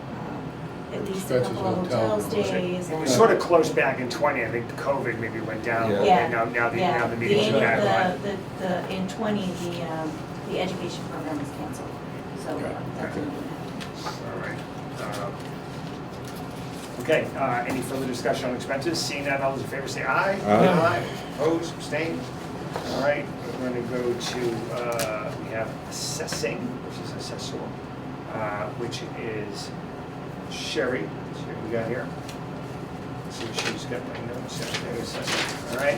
F: at least a
H: Expenses,
F: couple of
H: hotel,
F: hotel stays.
A: It
F: and-
A: was sort of close back in 20, I think the COVID maybe went down a little
F: Yeah.
A: bit, now the
F: Yeah,
A: meetings are back on.
F: in 20, the education program was canceled. So
H: Yeah.
F: that didn't happen.
A: All right. Okay, any further discussion on expenses? Seeing none, all those in favor say aye.
B: Aye.
A: Opposed, abstained? All right, we're going to go to, we have assessing, which is assessor, which is Sherry. See what we got here. Let's see what she's got my notes. There's assessing. All right.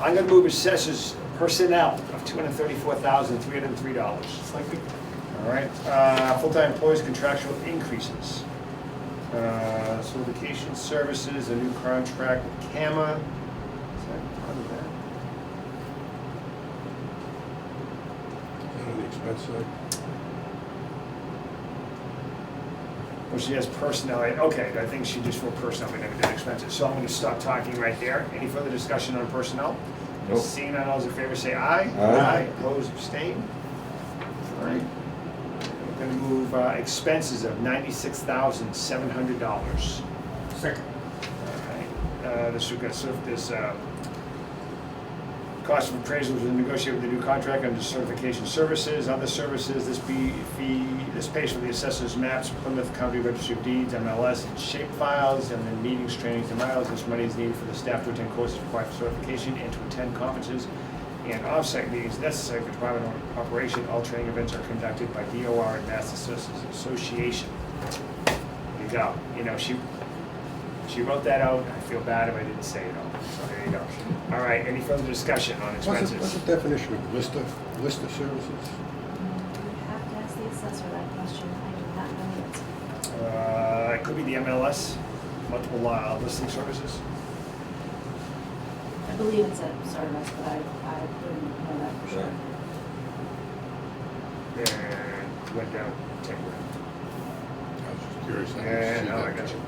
A: I'm going to move assessors personnel of $234,303.
C: Second.
A: All right, full-time employees contractual increases. Certification services, a new contract with CAMA. Is that part of that?
H: On the expense side.
A: Well, she has personnel, okay, I think she just wrote personnel, but never did expenses. So I'm gonna stop talking right there. Any further discussion on personnel?
B: Nope.
A: Seeing none, all those in favor say aye.
B: Aye.
A: Opposed, abstained? All right. We're gonna move expenses of $96,700.
D: Second.
A: All right, this Cost of appraisals will negotiate with the new contract under certification services. Other services, this pays for the assessors maps, Plymouth County Registry of Deeds, MLS, and shape files, and then meetings, trainings, and miles. This money is needed for the staff to attend courses required for certification and to attend conferences and off-site meetings necessary for department operation. All training events are conducted by DOR and Mass Association. There you go. You know, she wrote that out. I feel bad if I didn't say it all. So there you go. All right, any further discussion on expenses?
H: What's the definition of lister services?
F: You have to ask the assessor that question. I do not know the answer.
A: It could be the MLS, multiple listing services.
F: I believe it's a service, but I wouldn't know that for sure.
A: And went down, take it.
H: I was just curious. I didn't
A: And,
H: see
A: oh, I
H: that.
A: got you.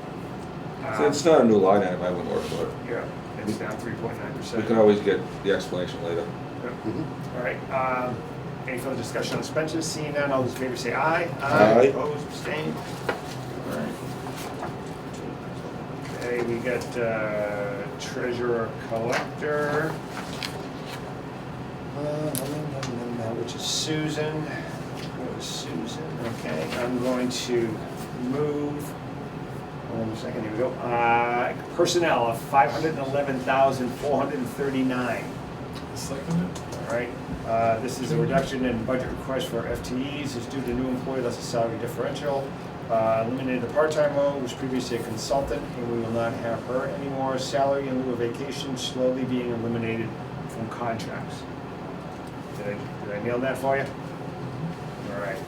B: So it's not a new line item, I wouldn't worry about it.
A: Yeah, it's down 3.9%.
B: We can always get the explanation later.
H: Mhm.
A: All right, any further discussion on expenses? Seeing none, all those in favor say aye.
B: Aye.
A: Opposed, abstained? All right. Okay, we got treasurer collector, which is Susan. Go to Susan, okay. I'm going to move, hold on a second, here we go. Personnel of $511,439.
C: Second it?
A: All right, this is a reduction in budget request for FTEs. It's due to new employee, that's a salary differential. Eliminated the part-time role, was previously a consultant, and we will not have her anymore. Salary in lieu of vacation slowly being eliminated from contracts. Did I nail that for you? All right,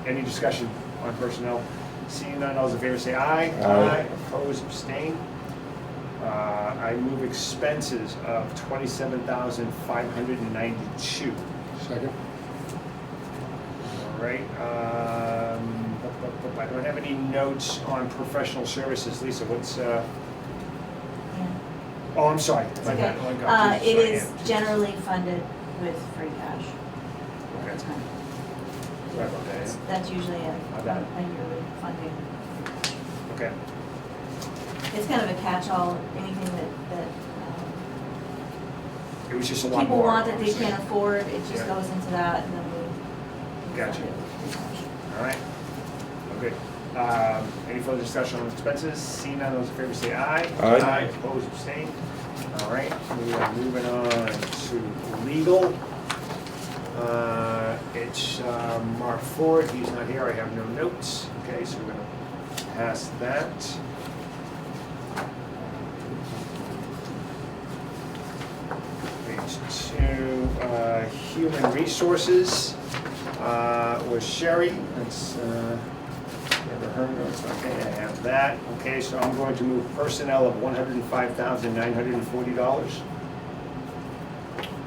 A: any discussion on personnel? Seeing none, all those in favor say aye.
B: Aye.
A: Opposed, abstain. I move expenses of $27,592.
H: Second?
A: All right, I don't have any notes on professional services. Lisa, what's,
F: Yeah.
A: oh, I'm sorry.
F: It's
A: My
F: okay.
A: bad. Oh, I got you.
F: It
A: Sorry,
F: is
A: Ann.
F: generally funded with free cash
A: Okay.
F: over time.
A: Sorry about that, Ann.
F: That's usually
A: My
F: a
A: bad.
F: yearly funding.
A: Okay,
F: It's kind of a catch-all, anything that
A: it was just a lot more.
F: people want that they
A: obviously.
F: can't afford, it just
A: Yeah.
F: goes into that, and then we
A: Gotcha.
F: fund it with free cash.
A: All right, okay. Any further discussion on expenses? Seeing none, those in favor say aye.
B: Aye.
A: Opposed, abstained. All right, we are moving on to legal. It's Mark Ford, he's not here, I have no notes. Okay, so we're gonna pass that. Page 2, human resources was Sherry. That's never her notes. Okay, I have that. Okay, so I'm going to move personnel of $105,940.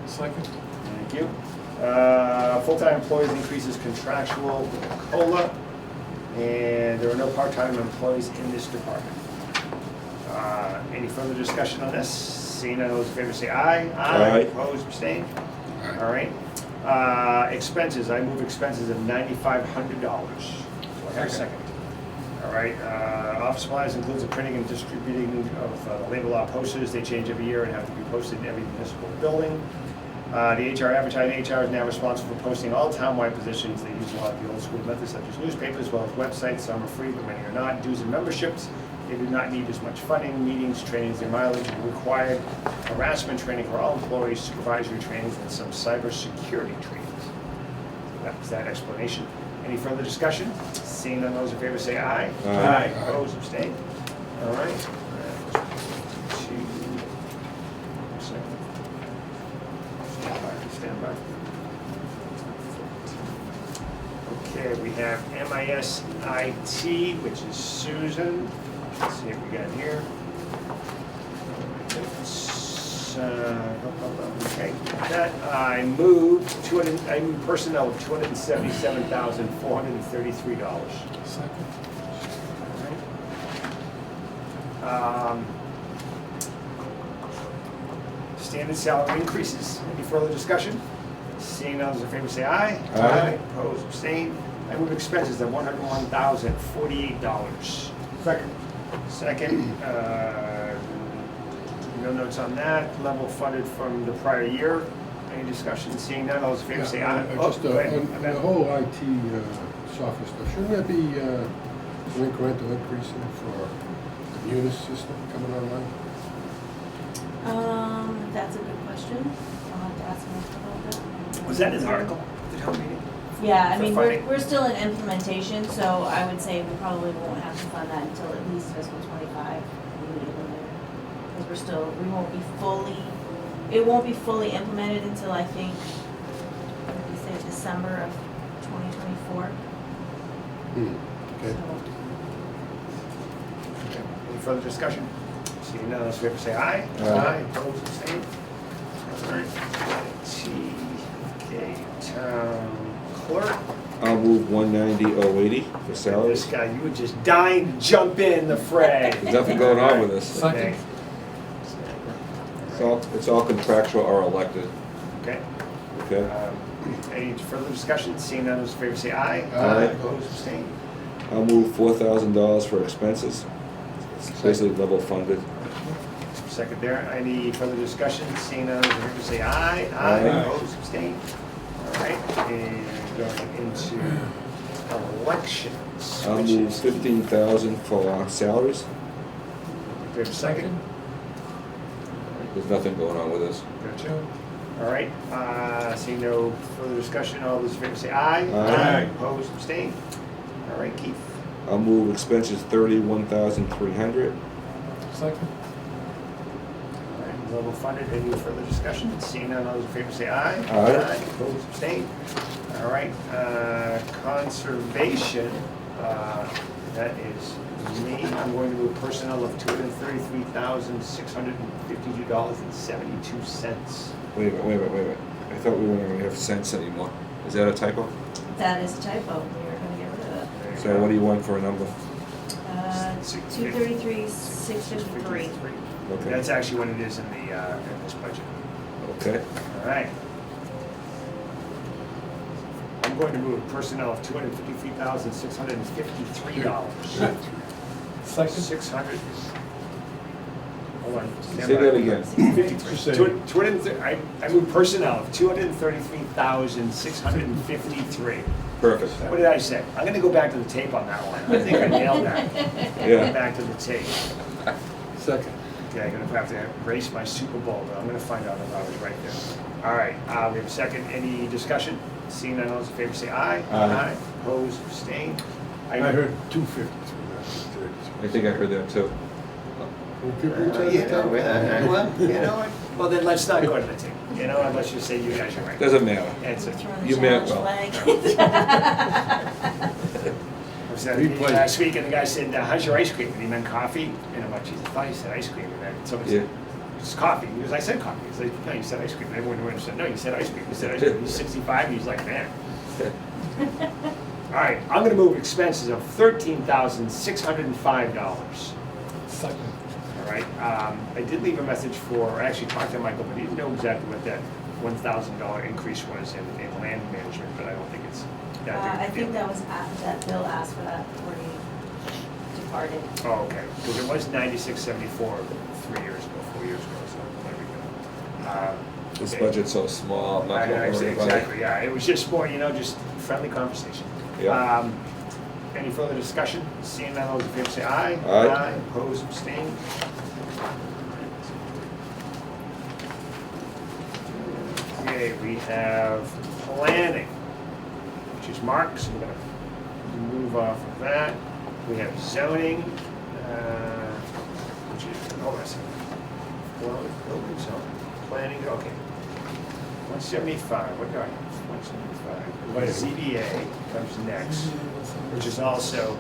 C: Second?
A: Thank you. Full-time employees increases contractual COLA, and there are no part-time employees in this department. Any further discussion on this? Seeing none, those in favor say aye.
B: Aye.
A: Opposed, abstained?
H: Aye.
A: All right. Expenses, I move expenses of $9,500. Do I have a second? All right, office supplies includes the printing and distributing of labor law posters. They change every year and have to be posted in every municipal building. The HR advertising, HR is now responsible for posting all townwide positions. They use a lot of the old school methods such as newspapers as well as websites. Some are free, but many are not. Dues and memberships, they do not need as much funding. Meetings, trainings, and mileage are required. Harassment training for all employees, supervisory trainings, and some cybersecurity trainings. That was that explanation. Any further discussion? Seeing none, those in favor say aye.
B: Aye.
A: Opposed, abstained? All right. Stand by. Okay, we have MIS-IT, which is Susan. Let's see what we got here. Okay, that I move personnel of $277,433.
C: Second?
A: Standard salary increases. Any further discussion? Seeing none, those in favor say aye.
B: Aye.
A: Opposed, abstained. I move expenses of $101,048.
D: Second.
A: Second, No notes on that. Level funded from the prior year. Any discussion? Seeing none, all those in favor say aye.
H: Just
A: go ahead.
H: on the whole IT software stuff, shouldn't there be an incremental increase in it for the Munis system coming online?
F: That's a good question. I'll have to ask him about that.
A: Was that in the article? The town meeting?
F: Yeah, I
A: For
F: mean,
A: funding?
F: we're still in implementation, so I would say we probably won't have to fund that until at least fiscal '25, maybe even later. Because we won't be fully, it won't be fully implemented until I think, what did you say, December of 2024?
H: Okay.
A: Okay. Any further discussion? Seeing none, all those in favor say aye.
B: Aye.
A: Opposed, abstained? All right. TK Town Clerk.
B: I'll move 190,080 for
A: This
B: salaries.
A: guy, you were just dying to jump in the fray.
B: There's nothing going on with this.
C: Second.
B: It's all contractual or elected,
A: Okay.
B: okay?
A: Any further discussion? Seeing none, those in favor say aye.
B: Aye.
A: Opposed, abstained?
B: I'll move $4,000 for expenses. It's basically level funded.
A: Second there. Any further discussion? Seeing none, those in favor say aye.
B: Aye.
A: Opposed, abstained? All right, and going into elections.
B: I'll
A: which
B: move
A: is-
B: $15,000 for second.
A: Do we have a second?
B: There's nothing going on with this.
A: Gotcha. All right, seeing no further discussion, all those in favor say aye.
B: Aye.
A: Opposed, abstained? All right, Keith.
B: I'll move expenses 31,300.
C: Second.
A: All right, level funded, any further discussion? Seeing none, all those in favor say aye.
B: Aye.
A: Opposed, abstained? All right, conservation, that is me. I'm going to move personnel of $233,652.72.
B: Wait a minute. I thought we weren't gonna have cents anymore. Is that a typo?
F: That is a typo. We are gonna get rid of that.
A: There you
B: So
A: go.
B: what do you want for a number?
F: 233,653.
B: Okay.
A: That's actually what it is in the, in this budget.
B: Okay.
A: All right. I'm going to move personnel of $253,653.
C: Second.
A: 600. Hold on. stand
B: Say
A: by.
B: that again.
A: 53. I moved personnel of $233,653.
B: Perfect.
A: What did I say? I'm gonna go back to the tape on that one. I think I nailed that.
B: Yeah.
A: Back to the tape.
H: Second.
A: Okay, I'm gonna have to race my Super Bowl, but I'm gonna find out if I was right there. All right, we have a second. Any discussion? Seeing none, all those in favor say aye.
B: Aye.
A: Opposed, abstained?
H: I heard 253, not 233.
B: I think I heard that too.
A: Well, then let's not go to the tape. You know, what, let's just say you guys are right.
B: Doesn't matter.
A: That's it.
F: Throwing the
B: You meant
F: challenge
B: well.
F: flag.
A: I was at a meeting last week and the guy said, how's your ice cream? And he meant coffee. And I'm like, geez, I thought you said ice cream. And then somebody said, it's coffee. He goes, I said coffee. He's like, no, you said ice cream. And everyone went and said, no, you said ice cream. You said ice cream. He's 65. He's like, man. All right, I'm gonna move expenses of $13,605.
C: Second.
A: All right, I did leave a message for, I actually talked to Michael, but he didn't know exactly what that $1,000 increase was in land management, but I don't think it's that big of a
F: I
A: deal.
F: think that was, that Bill asked for that before he departed.
A: Oh, okay, because it was 9674 4 years ago, so there we go.
B: This
A: Okay.
B: budget's so small, I'm not gonna worry about it.
A: Exactly, yeah, it was just more, just friendly conversation.
B: Yeah.
A: Any further discussion? Seeing none, all those in favor say aye.
B: Aye.
A: Opposed, abstained? Okay, we have planning, which is Mark, so we're gonna move off of that. We have zoning, which is, hold on a second. Well, building zoning, planning, okay. 175, what do I have? 175. ZBA comes next, which is also,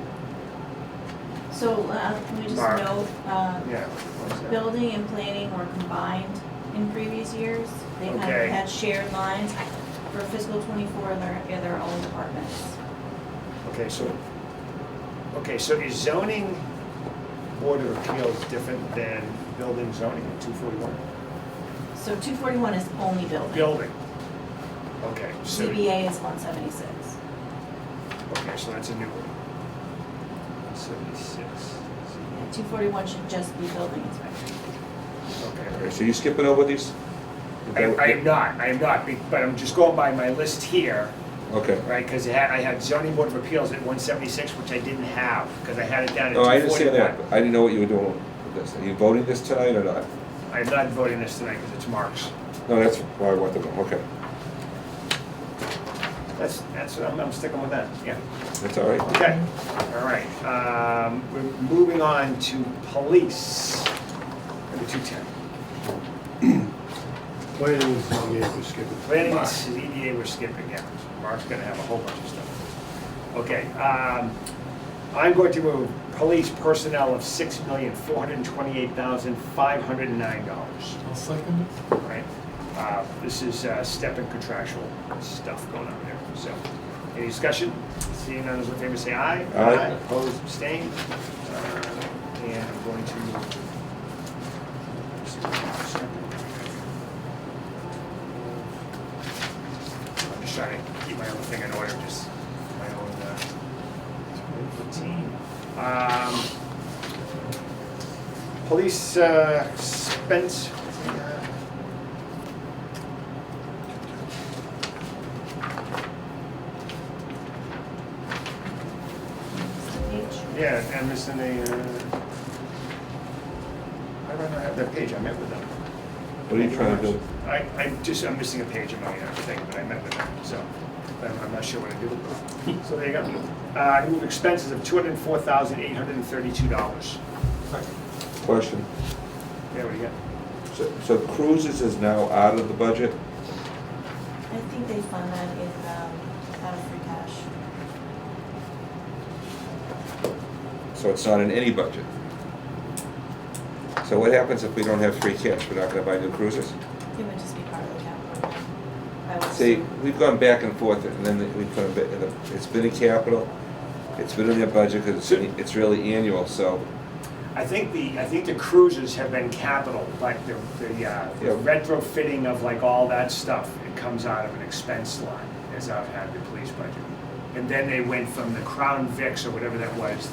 F: So, can we just
A: Mark.
F: note,
A: yeah. what's that?
F: building and planning were combined in previous years. They kind
A: Okay.
F: of had shared lines. For fiscal '24, they're their own departments.
A: Okay, so is zoning board of appeals different than building zoning in 241?
F: So 241 is only building.
A: Building. Okay, so,
F: ZBA is 176.
A: okay, so that's a new one. 176.
F: And 241 should just be building inspector.
A: Okay.
B: So you skipping over these?
A: I am not, but I'm just going by my list here,
B: Okay.
A: right? Because I had zoning board of appeals at 176, which I didn't have, because I had it down at
B: No, I understand
A: 241.
B: that, but I didn't know what you were doing with this. Are you voting this tonight or not?
A: I'm not voting this tonight because it's Mark's.
B: No, that's why I want to know, okay.
A: I'm sticking with that, yeah.
B: That's all right.
A: Okay, all right. We're moving on to police, number 210.
H: Planning and ZBA was skipping.
A: Planning and ZBA we're skipping, yeah. Mark's gonna have a whole bunch of stuff. Okay, I'm going to move police personnel of $6,428,509.
C: I'll second it.
A: Right? This is step and contractual stuff going on there, so. Any discussion? Seeing none, those in favor say aye.
B: Aye.
A: Opposed, abstained. And I'm going to. I'm just trying to keep my own thing in order, just my own routine. Police expense. Yeah, and this in the, I don't have that page, I met with them.
B: What are you trying to do?
A: I'm missing a page in my thing, but I met with them, so I'm not sure what to do. So there you go. I move expenses of $204,832.
B: Question.
A: Yeah, what do you got?
B: So cruises is now out of the budget?
F: I think they fund that in, out of free cash.
B: So it's not in any budget? So what happens if we don't have free cash? We're not gonna buy new cruisers?
F: It would just be part of the capital. I would
B: See,
F: assume.
B: we've gone back and forth, and then we put a bit, it's been in capital, it's been in their budget, because it's really annual, so.
A: I think the cruises have been capital, like the retrofitting of like all that stuff, it comes out of an expense line, as I've had the police budget. And then they went from the Crown Vics or whatever that was,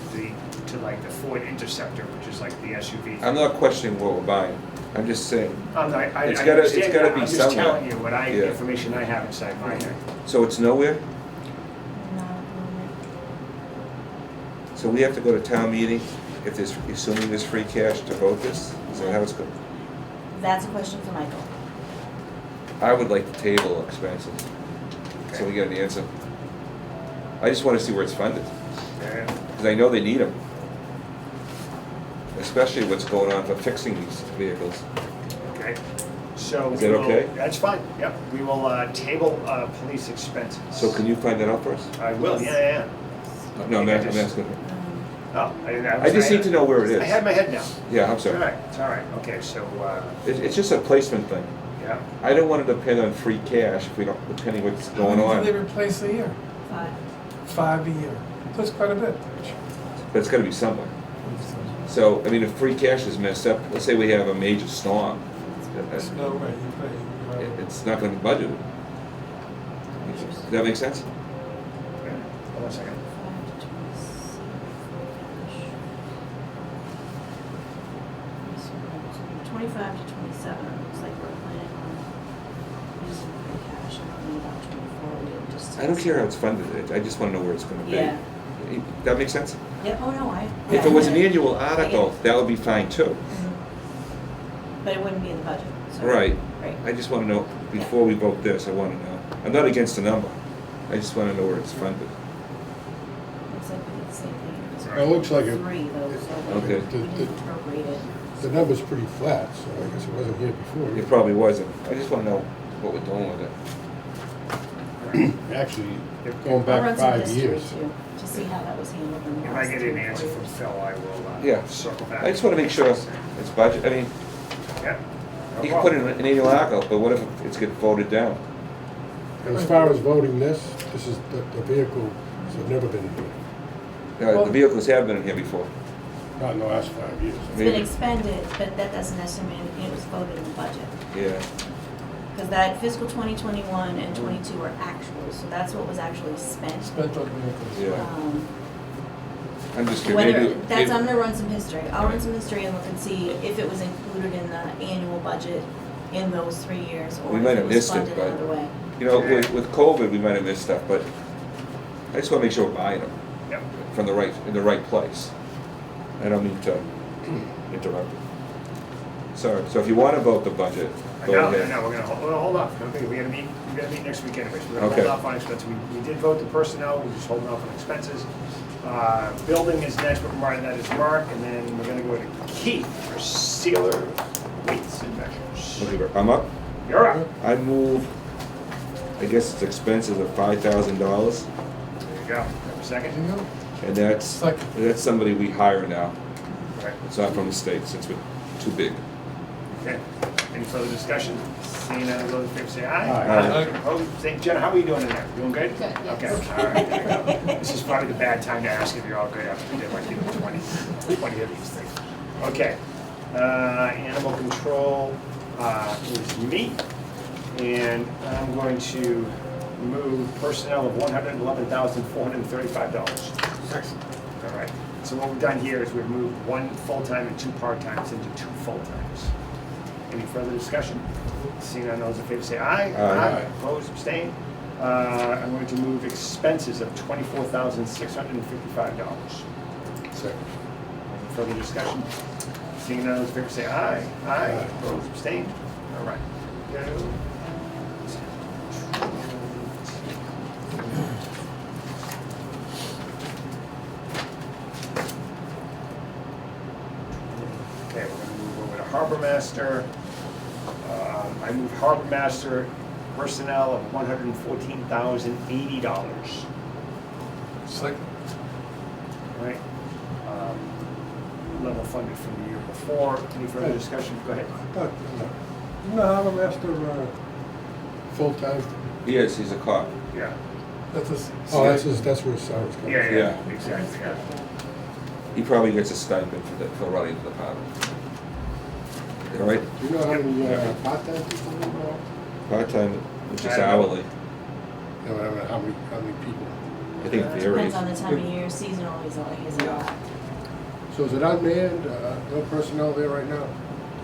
A: to like the Ford Interceptor, which is like the SUV.
B: I'm not questioning what we're buying, I'm just saying,
A: I
B: It's gotta- it's
A: understand
B: gotta
A: that.
B: be
A: I'm just
B: somewhere.
A: telling you what
B: Yeah.
A: information I have inside my head.
B: so it's nowhere?
F: Not at the moment.
B: So we have to go to town meeting, if there's, assuming there's free cash to vote this? Is that how it's going?
F: That's a question for Michael.
B: I would like to table expenses, so we get an answer. I just wanna see where it's funded,
A: Yeah.
B: because I know they need them. Especially what's going on for fixing these vehicles.
A: Okay, so.
B: Is that
A: we will-
B: okay?
A: That's fine, yep. We will table police expenses.
B: So can you find that out for us?
A: I will, yeah.
B: No, I'm
A: I
B: asking.
A: just-
F: Um,
A: Oh,
B: I just need to know where it is.
A: I had my head down.
B: Yeah, I'm
A: It's all
B: sorry.
A: right, it's all right. Okay, so,
B: It's just a placement thing.
A: yeah.
B: I don't want to depend on free cash if we don't, depending what's going
C: How many do they
B: on.
C: replace a year?
F: 5.
C: 5 a year. That's quite a bit.
B: But it's gotta be somewhere. So, I mean, if free cash is messed up, let's say we have a major storm,
C: That's no way, you pay.
B: it's not gonna be budgeted. Does that make sense?
A: Okay, hold on a second.
F: 25 to 27, it looks like we're planning on using free cash. I don't know about 24, we didn't just.
B: I don't care how it's funded, I just wanna know where it's gonna be.
F: Yeah.
B: That makes sense?
F: Yeah, oh no, I.
B: If it was an annual
F: I
B: article,
F: get it.
B: that would be fine too.
F: Mhm. But it wouldn't be in the budget, so.
B: Right.
F: Right.
B: I just wanna know, before we vote this, I wanna know. I'm not against the number, I just wanna know where it's funded.
F: Looks like we did the same thing.
H: It looks like it-
F: 3 though, so
B: Okay.
F: we didn't appropriate it.
H: The number's pretty flat, so I guess it wasn't here before.
B: It probably wasn't, I just wanna know what we're doing with it.
H: Actually,
A: If-
H: going
F: I'll
H: back
F: run some
H: 5
F: history
H: years.
F: too, to see how that was handled in the
A: If I
F: last
A: get
F: 3
A: an
F: or 4
A: answer from
F: years.
A: Phil, I will
B: Yeah.
A: circle back.
B: I just wanna make sure it's budget, I mean,
A: Yeah. No
B: you can put
A: problem.
B: in an annual article, but what if it's get voted down?
H: And as far as voting this is, the vehicles have never been here,
B: The vehicles have been in here before.
H: not in the last 5 years.
F: It's been expended, but that doesn't necessarily mean it was voted in the budget.
B: Yeah,
F: Because that fiscal 2021 and 22 are actuals, so that's what was actually spent.
C: Spent on vehicles.
B: yeah. I'm just curious.
F: Whether,
B: Maybe-
F: that's,
B: maybe-
F: I'm gonna run some history. I'll run some history and look and see if it was included in the annual budget in those 3 years, or
B: We
F: if
B: might
F: it
B: have
F: was
B: missed it,
F: funded
B: but-
F: another way.
B: You know, with COVID, we might have missed stuff, but I just wanna make sure we're buying them
A: Yep.
B: from in the right place. I don't mean to interrupt it. Sorry, so if you wanna vote the budget,
A: I
B: go
A: know,
B: ahead.
A: we're gonna hold off. Okay, we gotta meet next week anyways. We're gonna
B: Okay.
A: hold off on expenses. We did vote the personnel, we're just holding off on expenses. Building is next, but Martin, that is Mark, and then we're gonna go to Keith for sealer weights and measures.
B: Okay, I'm up.
A: You're up.
B: I move, I guess it's expenses of $5,000,
A: There you go. Have a second?
B: and that's
C: Second.
B: somebody we hire now.
A: Right.
B: It's not from the state since we're too big.
A: Okay. Any further discussion? Seeing none, those in favor say aye.
B: Aye.
A: Opposed, say, Jenna, how are you doing in there? Doing good?
G: Good, yes.
A: Okay, all right, there you go. This is probably the bad time to ask if you're all good after we did like 20 of these things. Okay. Animal control is me, and I'm going to move personnel of $111,435. All right, so what we've done here is we've moved 1 full-time and 2 part-times into 2 full-times. Any further discussion? Seeing none, those in favor say aye.
B: Aye.
A: Opposed, abstained. I'm going to move expenses of $24,655.
H: Second.
A: Any further discussion? Seeing none, those in favor say aye. Aye. Opposed, abstained. All right. Go. Okay, we're gonna move over to Harbor Master. I move Harbor Master personnel of $114,080.
C: Second.
A: All right. Level funded from the year before. Any further discussion? Go ahead.
J: No, Harbor Master,
H: Full-time?
B: Yes, he's a cop.
A: Yeah.
C: That's a,
H: Oh, that's where his salary's coming
A: Yeah,
H: from.
A: yeah, exactly, yeah.
B: He probably gets a stipend for running the department. All right?
H: Do you know how many part-time people we have?
B: Part-time, which is
A: I don't know.
B: hourly.
H: No, I don't know how many people.
B: I think it varies.
F: Depends on the time of year, seasonal is a lot.
H: So is it unmanned, no personnel there right now?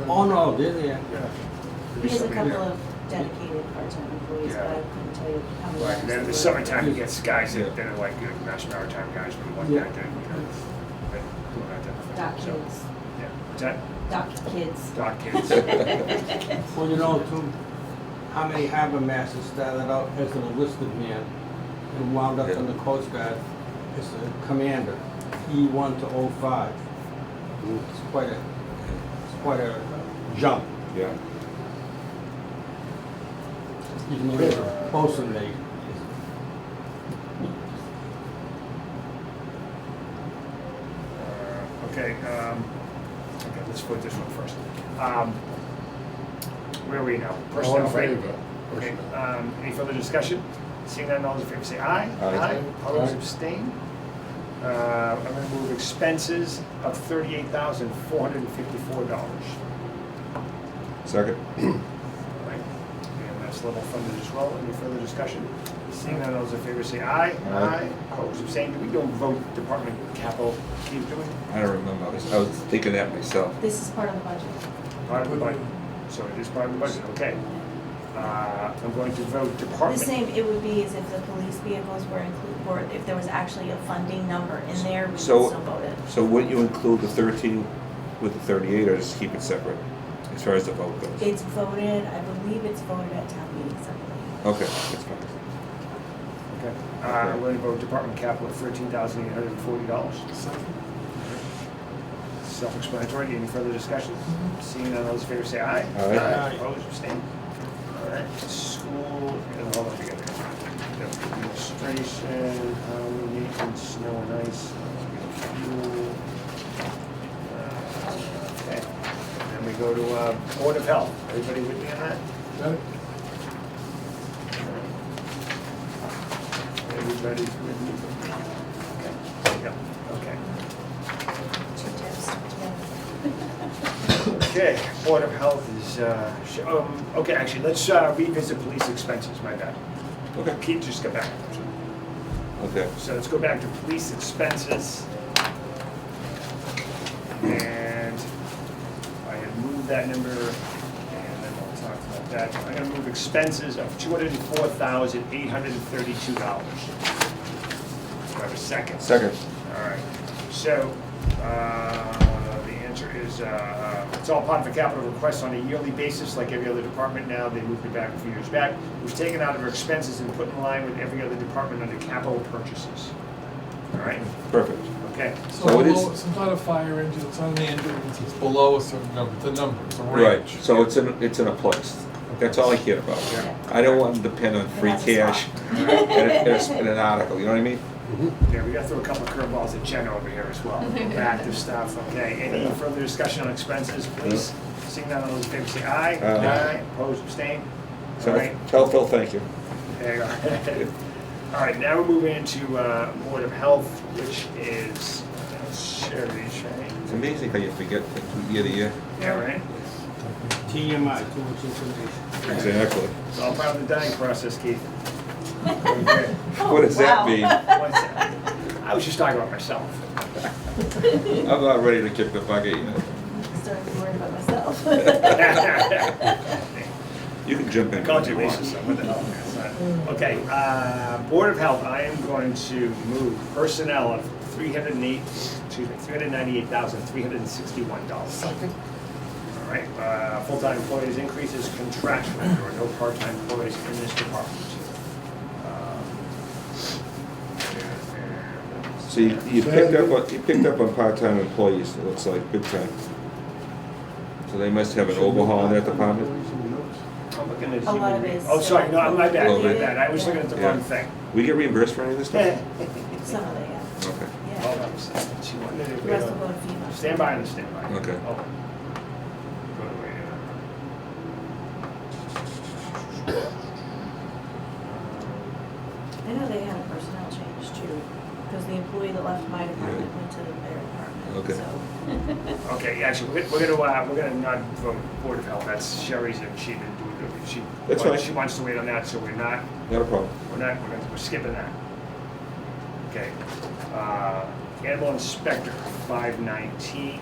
D: Oh, no, they're there.
A: Yeah.
F: He has a couple
A: Yeah.
F: of dedicated part-time employees, but I
A: Yeah.
F: couldn't tell you how many.
A: Right, and then in the
F: hours they work.
A: summertime, you get guys
B: Yeah.
A: that are like, National Maritime guys, but like
D: Yeah.
A: that, you know. But doing that type of thing.
F: Dock
A: So,
F: kids,
A: Yeah, what's that?
F: dock kids.
A: Dock kids.
D: Well, you know, too, how many harbor masters started out as an enlisted man and wound up in the Coast Guard as a commander, E1 to 05. It's quite a jump.
B: Yeah.
D: Even though he's a bosun mate.
A: Okay, let's put this one first. Where are we now?
H: All
A: Personnel,
H: in
A: right?
H: favor?
A: Okay,
H: Personnel.
A: any further discussion? Seeing none, all those in favor say aye.
B: Aye.
A: Opposed,
H: Aye.
A: abstain. I'm gonna move expenses of $38,454.
B: Second?
A: Right, and that's level funded as well. Any further discussion? Seeing none, those in favor say aye.
B: Aye.
A: Opposed, abstained. We don't vote department capital. Keep doing
B: I don't remember. I was thinking that myself.
F: This is part of the budget.
A: part of the budget. So it is part of the budget, okay. I'm going to vote
F: The
A: department.
F: same, it would be as if the police vehicles were included, or if there was actually a funding number in there, we would
B: So-
F: still vote it.
B: So wouldn't you include the 13 with the 38, or just keep it separate as far as the vote goes?
F: It's voted, I believe it's voted at town meeting separately.
B: Okay, that's fine.
A: Okay. I'm going to vote department capital at $13,840.
C: second.
A: Self-explanatory. Any further discussion? Seeing none, those in favor say aye.
B: Aye.
A: Opposed, abstained. All right. School, and hold on together. Administration, maintenance, snow and ice, fuel. Okay. Then we go to Board of Health. Everybody with me on that?
C: Got it?
A: Everybody's with me? Okay. There you go. Okay.
F: Two tips,
A: Okay, Board of Health is, okay, actually, let's revisit police expenses, my bad.
B: Okay.
A: Pete just got back.
B: Okay.
A: So let's go back to police expenses. And I had moved that number, and then we'll talk about that. I'm gonna move expenses of $204,832. Do I have a second?
B: Second.
A: All right, so, the answer is, it's all part of a capital request on a yearly basis, like every other department now. They moved it back a few years back. It was taken out of our expenses and put in line with every other department under capital purchases. All right,
B: Perfect.
A: okay.
B: So it is-
C: below- It's not a fire engine, it's not an ambulance, it's below a certain number, it's a number, it's a
B: Right,
C: range.
B: so it's in a place. That's all I care about.
A: Yeah.
B: I don't want to depend on free
F: That's a
B: cash
F: spot.
B: and an article, you know what I mean?
A: Yeah, we got to throw a couple of curveballs at Jen over here as well. Active stuff, okay. Any further discussion on expenses, please? Seeing none, all those in favor say aye.
B: Aye.
A: Opposed, abstained? All
B: So
A: right.
B: tell Phil thank you.
A: There you go. All right, now we're moving into Board of Health, which is Sherry's, right?
B: It's amazing how you forget from year to year.
A: Yeah, right?
D: TMI, too much information.
B: Exactly.
A: It's all part of the dying process, Keith. Okay.
B: What does that
F: Wow.
B: mean?
A: What's that? I was just talking about myself.
B: I'm not ready to kick the bucket yet.
F: Starting to worry about myself.
B: You can jump in.
A: I called you Lisa, so what the hell? Okay, Board of Health, I am going to move personnel of $398,361.
C: Second.
A: All right, full-time employees increases contractual, there are no part-time employees in this department.
B: So you picked up on part-time employees, it looks like, big time. So they must have an overhaul in that department?
A: I'm looking at.
F: A lot of it is-
A: Oh, sorry, no, my bad,
B: Oh,
A: my
B: right.
A: bad, I was looking at the
B: Yeah.
A: wrong thing.
B: We get reimbursed for any of this stuff?
F: Some of it, yeah.
B: Okay.
A: Hold
F: Yeah.
A: on a second. She wanted to
F: The rest will go to FEMA.
A: Stand by on the standby.
B: Okay.
A: Oh. Go away,
F: I know they had a personnel change too, because the employee that left my department
B: Yeah.
F: went to their department,
B: Okay.
F: so.
A: Okay, actually, we're gonna not vote Board of Health, that's Sherry's, and she didn't do it,
B: That's fine.
A: she wants to wait on that, so we're
B: Not a problem.
A: we're skipping that. Okay, Animal Inspector, 519.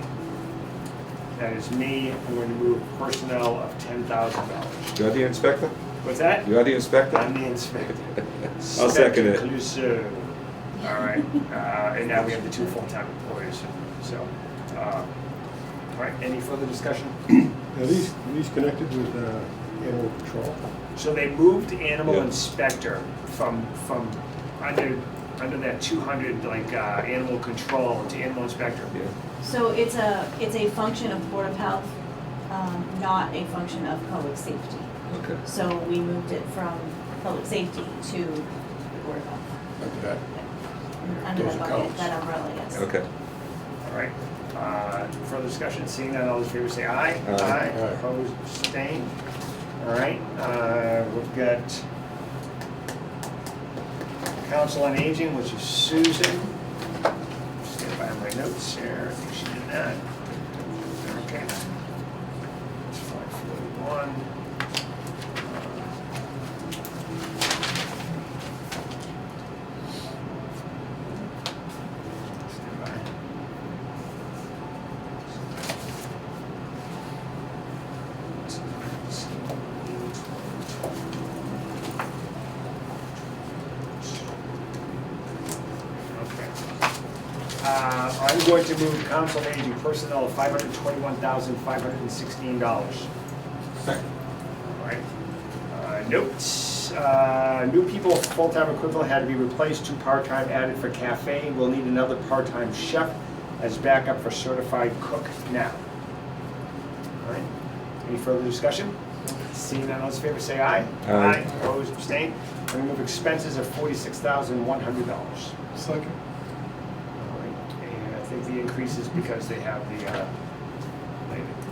A: That is me, I'm going to move personnel of $10,000.
B: You're the inspector?
A: What's that?
B: You're the inspector?
A: I'm the inspector.
B: I'll second it.
A: Inclusive. All right, and now we have the two full-time employees, so, all right, any further discussion?
H: Are these connected with animal control?
A: So they moved animal
B: Yeah.
A: inspector from under that 200, like, animal control to animal inspector.
B: Yeah.
F: So it's a function of Board of Health, not a function of public safety.
B: Okay.
F: So we moved it from public safety to the Board of Health.
H: Under that?
F: Under
H: Those
F: that bucket,
H: accounts.
F: that umbrella, yes.
B: Okay.
A: All right, further discussion, seeing none, all those in favor say aye.
B: Aye.
H: Aye.
A: Opposed, abstained. All right, we've got Council on Aging, which is Susan. Stand by my notes here, I think she did that. Okay. It's 541. Stand by. Okay. I'm going to move council on aging personnel of $521,516. All right. Notes, new people, full-time equivalent had to be replaced, 2 part-time added for cafe. We'll need another part-time chef as backup for certified cook now. All right, any further discussion? Seeing none, all those in favor say aye.
B: Aye.
A: Opposed, abstained. I'm gonna move expenses of $46,100.
C: Second.
A: And I think the increase is because they have the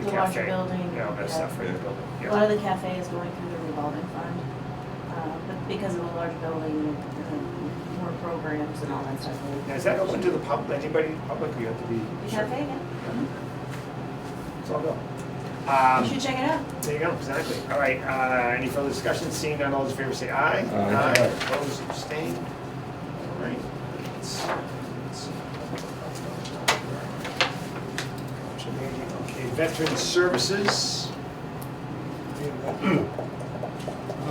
F: The larger
A: cafe.
F: building,
A: You know, that
F: yeah.
A: stuff for the building.
F: A
A: Yeah.
F: lot of the cafe is going through the revolving fund, but because of the large building, more programs and all that stuff.
A: Now, is that open to the public, anybody public, you have to be?
F: The cafe, yeah.
A: It's all go.
F: You should check it out.
A: There you go, exactly. All right, any further discussion? Seeing none, all those in favor say aye.
B: Aye.
A: Opposed, abstained. All right. Veteran Services.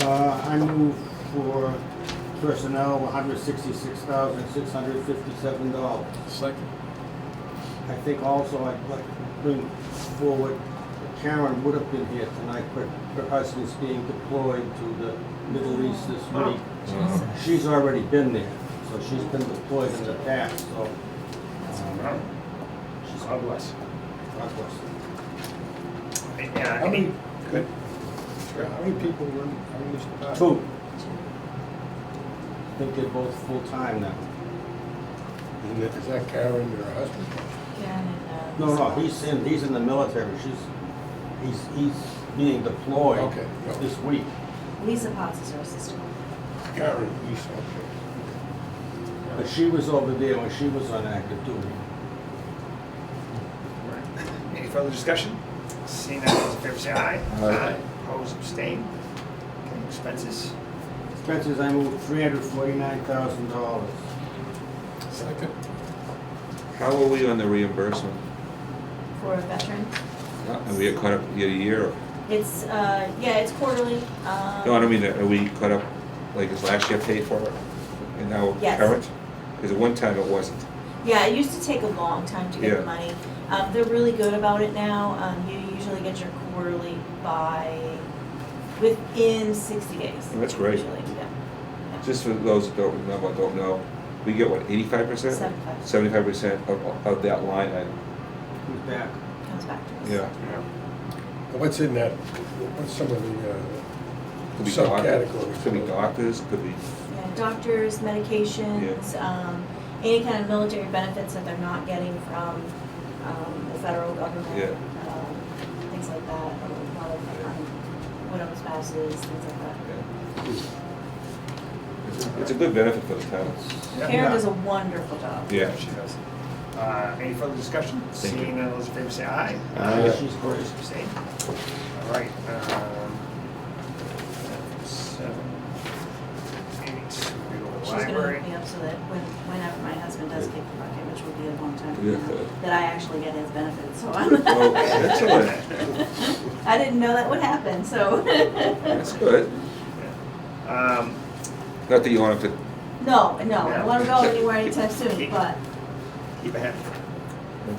D: I move for personnel, $166,657.
C: Second.
D: I think also I'd like to bring forward, Karen would have been here tonight, but her husband's being deployed to the Middle East this week. She's already been there, so she's been deployed in the past, so.
A: God bless.
D: God bless.
A: Yeah,
H: How many,
A: good.
H: how many people were in this department?
D: Two. I think they're both full-time now.
H: And is that Karen and her husband?
F: Karen and,
D: No, he's in the military. He's being deployed
H: Okay, no.
D: this week.
F: Lisa Potts is her assistant.
H: Karen, East, okay.
D: But she was over there when she was on active duty.
A: Any further discussion? Seeing none, those in favor say aye.
B: Aye.
A: Opposed, abstained. Okay, expenses.
D: Expenses, I moved $349,000.
C: Second.
B: How are we on the reimbursement?
F: For a veteran.
B: Are we caught up year to year?
F: It's, yeah, it's quarterly.
B: No, I don't mean, are we caught up, like, is last year paid for it? And now
F: Yes.
B: current? Because at one time it wasn't.
F: Yeah, it used to take a long time to get
B: Yeah.
F: the money. They're really good about it now. You usually get your quarterly within 60 days.
B: Oh, that's great.
F: Usually, yeah.
B: Just for those that don't know, we get what, 85%?
F: 75.
B: 75% of that line item.
D: Who's back?
F: Comes back to us.
B: Yeah.
H: What's in that, what's some of
B: Could
H: the
B: be doctors,
H: subcategories?
B: could be doctors, could be,
F: Yeah, doctors, medications, any kind of military benefits that they're not getting from the federal government.
B: Yeah.
F: Things like that, a lot of widow spouses, things like that.
B: yeah. It's a good benefit for the town.
F: Karen does a wonderful job.
B: Yeah.
A: She does. Any further discussion?
B: Thank you.
A: Seeing none, those in favor say aye.
B: Aye.
D: She's great.
A: Opposed, abstained. All right. 7, 8, we go to the
F: She's gonna
A: library.
F: hook me up so that whenever my husband does kick the bucket, which will be a long time from
B: Yeah.
F: now, that I actually get his benefits, so I'm.
B: Oh, excellent.
F: I didn't know that would happen, so.
B: That's good.
A: Um,
B: Not that you want to,
F: No, I don't wanna go anywhere anytime soon, but
A: Keep ahead.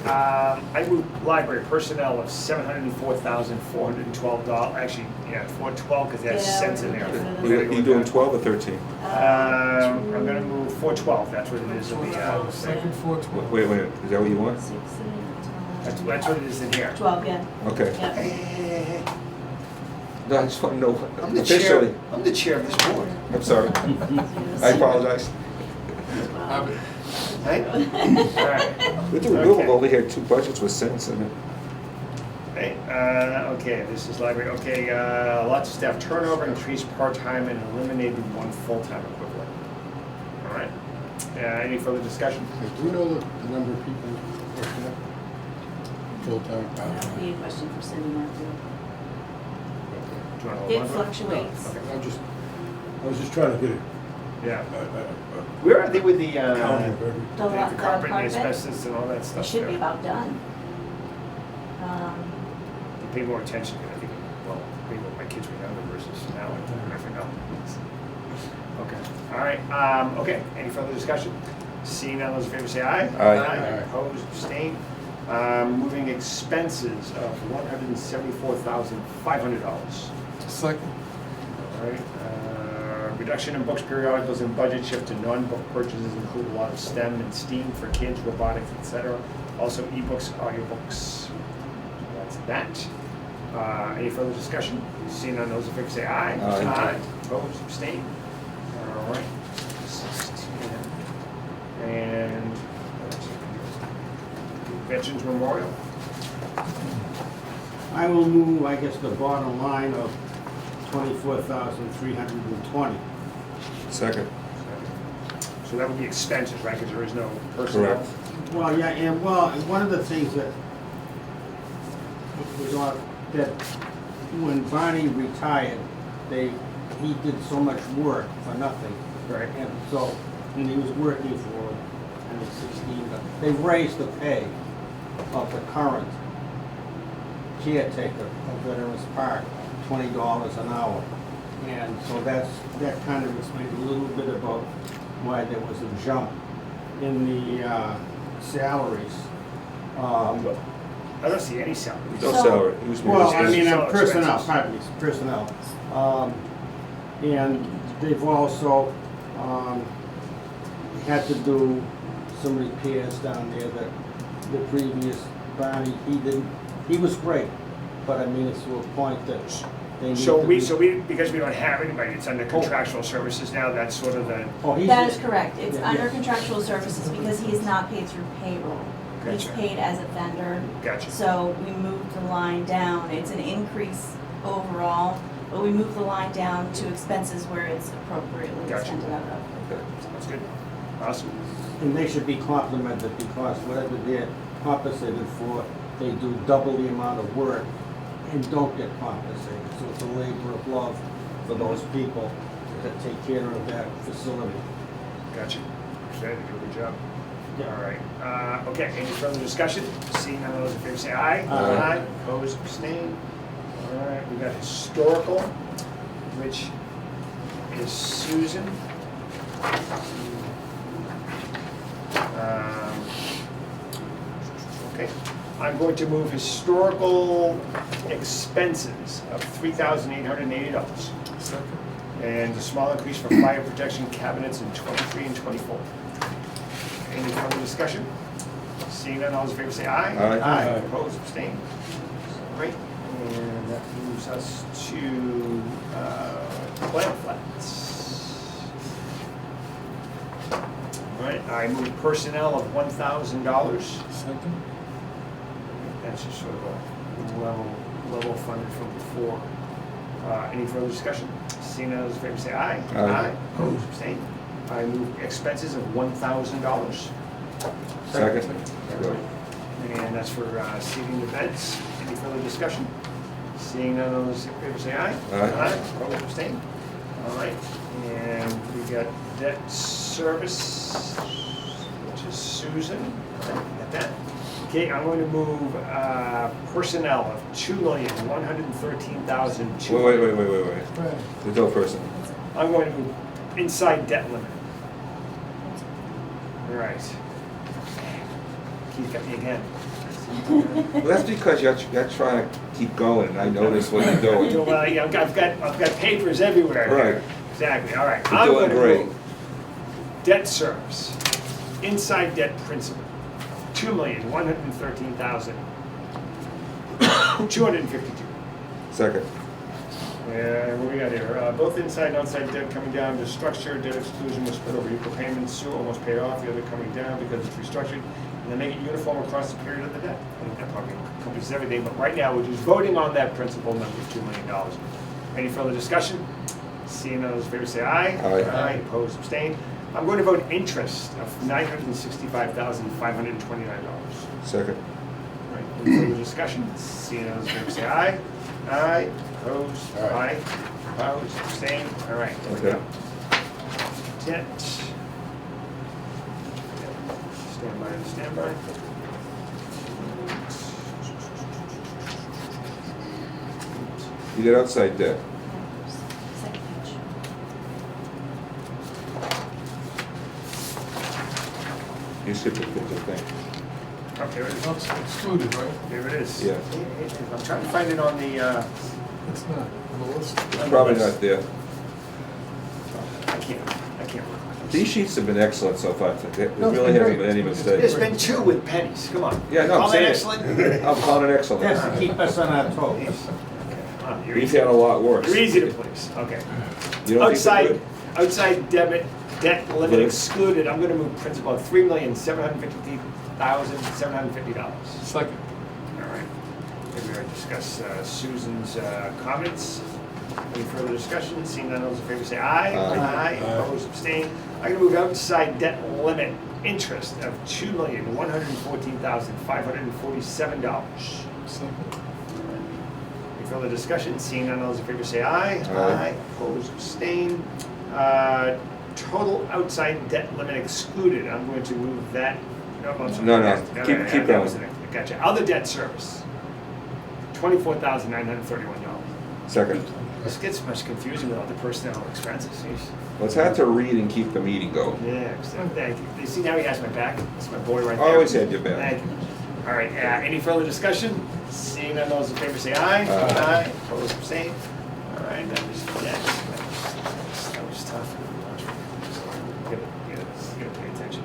A: I moved library personnel of $704,412. Actually, yeah, 412 because it has
F: Yeah,
A: cents in
F: we're
A: there.
F: gonna get
A: We
F: rid
A: gotta
F: of
A: go
B: you
A: with
B: doing
A: that.
B: 12 or 13?
A: I'm gonna move 412. That's what it is in the.
C: Second, 412.
B: Wait, is that what you want?
F: 6, 8, 12.
A: That's what it is in here.
F: 12, yeah,
B: Okay.
F: yeah.
B: No, I just want to know
A: I'm the chair.
B: officially.
A: I'm the chair of this board.
B: I'm sorry. I apologize.
A: Right? All right.
B: With the renewal,
A: Okay.
B: we only had 2 budgets with cents in it.
A: Okay, okay, this is library. Okay, lots of staff turnover, increased part-time, and eliminated 1 full-time equivalent. All right. Any further discussion?
H: Do we know the number of people working there? Full-time?
F: That would be a question for Cindy Matthew.
A: Do you want to hold
F: It
A: on to
F: fluctuates.
A: Okay.
H: I was just trying to get it.
A: Yeah. Where are they with the
H: Count of every.
F: The
A: the
F: carpet,
A: carpet and asbestos and all that
F: it
A: stuff?
F: should be
A: there?
F: about done.
A: Pay more attention to it, I think, well, maybe when my kids were younger versus now, I never know. Okay, all right, okay, any further discussion? Seeing none, those in favor say aye.
B: Aye.
A: Opposed, abstained. Moving expenses of $174,500.
C: Second.
A: All right, reduction in books, periodicals, and budget shift to non-book purchases include a lot of STEM and STEAM for kids, robotics, etc. Also ebooks, audiobooks. That's that. Any further discussion? Seeing none, those in favor say aye.
B: Aye.
A: Opposed, abstained. All right. 16. And Veterans Memorial.
D: I will move, I guess, the bottom line of 24,320.
B: Second.
A: So that would be expenses, right? Because there is no personnel.
B: Correct.
D: Well, yeah, and one of the things that was on, that when Barney retired, he did so much work for nothing.
A: Right.
D: And so, and he was working for, I think, 16, but they raised the pay of the current caretaker of Veterans Park, $20 an hour. And so that kind of explains a little bit about why there was a jump in the salaries.
A: I don't see any salary.
B: No
F: So-
B: salary. It was
D: Well, I mean,
A: Personnel
D: personnel,
A: expenses.
D: pardon me, personnel. And they've also had to do some repairs down there that the previous Barney, he was great, but I mean, it's to a point that they need to
A: So
D: be.
A: we, because we don't have anybody, it's under contractual services now, that's sort of the,
D: Oh, he's
F: That is correct. It's
D: Yeah,
F: under
D: yeah.
F: contractual services because he is not paid through payroll. He's
A: Gotcha.
F: paid as a vendor.
A: gotcha.
F: So we moved the line down. It's an increase overall, but we moved the line down to expenses where it's appropriately
A: Gotcha.
F: expended out of.
B: Okay.
A: That's good. Awesome.
D: And they should be complimented because whatever they're compensated for, they do double the amount of work and don't get compensated. So it's a labor of love for those people that take care of that facility.
A: Gotcha. Appreciate it. Do a good job.
D: Yeah.
A: All right. Okay, any further discussion? Seeing none, all those in favor say aye.
D: Aye.
A: Opposed, abstained. All right, we got historical, which is Susan. Okay, I'm going to move historical expenses of $3,880.
C: Second.
A: And a small increase for fire protection cabinets in 23 and 24. Any further discussion? Seeing none, all those in favor say aye.
B: Aye.
A: Aye. Opposed, abstained. Great. And that moves us to Clam Flats. All right, I move personnel of $1,000.
C: Second.
A: That's just sort of a level funded from before. Any further discussion? Seeing none, those in favor say aye.
B: Aye.
A: Opposed, abstained. I move expenses of $1,000.
B: Second.
A: And that's for seating the beds. Any further discussion? Seeing none, those in favor say aye.
B: Aye.
A: Opposed, abstained. All right, and we got debt service, which is Susan. Got that? Okay, I'm going to move personnel of $2,113,200.
B: Wait.
C: Right.
B: There's no person.
A: I'm going to move inside debt limit. All right. Keith got me again.
B: Well, that's because you're trying to keep going, and I notice what you're doing.
A: Well, yeah, I've got papers everywhere here.
B: Right.
A: Exactly, all right.
B: You're
A: I'm
B: doing
A: gonna
B: great.
A: move debt service, inside debt principal, $2,113,252.
B: Second.
A: And what we got here? Both inside and outside debt coming down to structure, debt exclusion was split over equal payments, sewer almost paid off, the other coming down because it's restructured, and then make it uniform across the period of the debt. I think that probably encompasses everything, but right now we're just voting on that principal number of $2 million. Any further discussion? Seeing none, those in favor say aye.
B: Aye.
A: Opposed, abstained. I'm going to vote interest of $965,529.
B: Second.
A: Right, any further discussion? Seeing none, those in favor say aye. Aye. Opposed?
H: Aye.
A: Opposed, abstained? All right. there we
B: Okay.
A: go. Debt. Stand by.
B: You did outside debt.
F: Second page.
B: You skipped a page, I think.
A: Oh, here it is.
C: That's excluded, right?
A: Here it is.
B: Yeah.
A: I'm trying to find it on the,
C: It's not on the list.
B: It's probably not there.
A: I can't work on this.
B: These sheets have been excellent so far. There
C: No, it's
B: really
C: been
B: hasn't
C: great.
B: been any
C: It's been
A: There's
B: mistakes.
A: been two with pennies, come on.
B: Yeah, no, I'm
A: Call that
B: saying it.
A: excellent?
B: I'm calling it excellent.
D: That's to keep us on our toes.
A: Wow, you're
B: We've
A: easy.
B: had a lot worse.
A: You're easy to please, okay.
B: You don't think they're
A: Outside
B: good?
A: debt limit
B: Limit.
A: excluded, I'm gonna move principal of $3,750,750.
C: Second.
A: All right. Maybe we already discussed Susan's comments. Any further discussion? Seeing none, those in favor say aye.
B: Aye.
A: Opposed, abstained. I'm gonna move outside debt limit interest of $2,114,547.
C: Second.
A: Any further discussion? Seeing none, those in favor say aye.
B: Aye.
A: Opposed, abstained. Total outside debt limit excluded. I'm going to move that. No, I'm sorry.
B: No.
A: That
B: Keep
A: was
B: going.
A: the next. Gotcha. Other debt service. $24,931.
B: Second.
A: This gets much confusing with all the personnel expenses. Jeez.
B: Well, it's hard to read and keep the meeting going.
A: Yeah, thank you. You see now he has my back? That's my boy right
B: I
A: there.
B: always had your back.
A: Thank you. All right, any further discussion? Seeing none, those in favor say aye.
B: Aye.
A: Opposed, abstained. All right, that was next. That was tough. Gotta pay attention.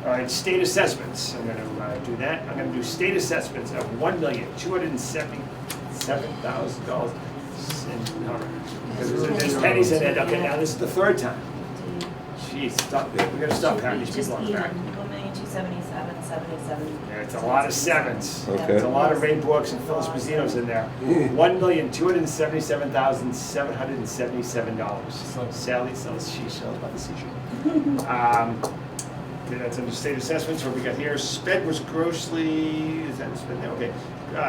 A: All right, state assessments. I'm gonna do that. I'm gonna do state assessments of $1,277,000. Because there's pennies in it. Okay, now this is the third time. Jeez, stop. We gotta stop counting these
F: Just
A: people on the back.
F: even, 1,277,077, 77.
A: Yeah, it's a lot of sevens.
B: Okay.
A: It's a lot of Ray Brooks and Phyllis Brazino's in there. $1,277,777. Sally sells, she sells by the seashore. Okay, that's under state assessments. What we got here, sped was grossly, is that sped now? Okay.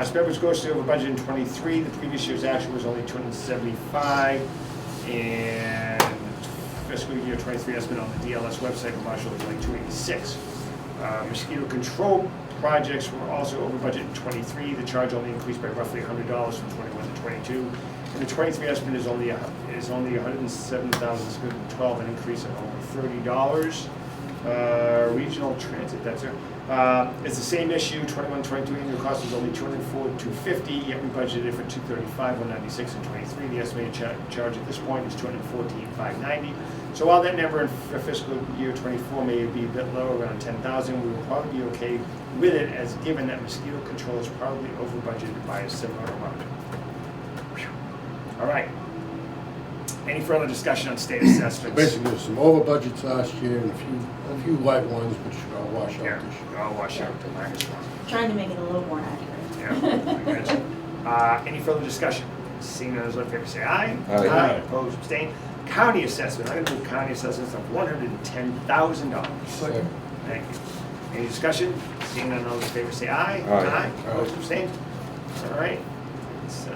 A: Sped was grossly over budget in '23. The previous year's actual was only 275. And fiscal year '23 estimate on the DLS website of Marshall was like 286. Mosquito control projects were also over budget in '23. The charge only increased by roughly $100 from '21 to '22. And the '23 estimate is only $107,612, an increase of over $30. Regional transit, that's it. It's the same issue, 21-22 annual cost was only $204,250, yet we budgeted for $235, $196 in '23. The estimated charge at this point is $214,590. So while that number for fiscal year '24 may be a bit low, around 10,000, we will probably be okay with it, as given that mosquito control is probably over budgeted by a similar amount. All right. Any further discussion on state assessments?
H: Basically, there's some over budgets last year and a few light ones, which should all wash
A: Yeah,
H: out this year.
A: I'll wash out the minus one.
F: Trying to make it a little more accurate.
A: Yeah, I got you. Any further discussion? Seeing none, those in favor say aye.
B: Aye.
A: Opposed, abstained. County assessment, I'm gonna do county assessments of $110,000.
C: Second.
A: Thank you. Any discussion? Seeing none, those in favor say aye.
B: Aye.
A: Opposed, abstained. All right. It's,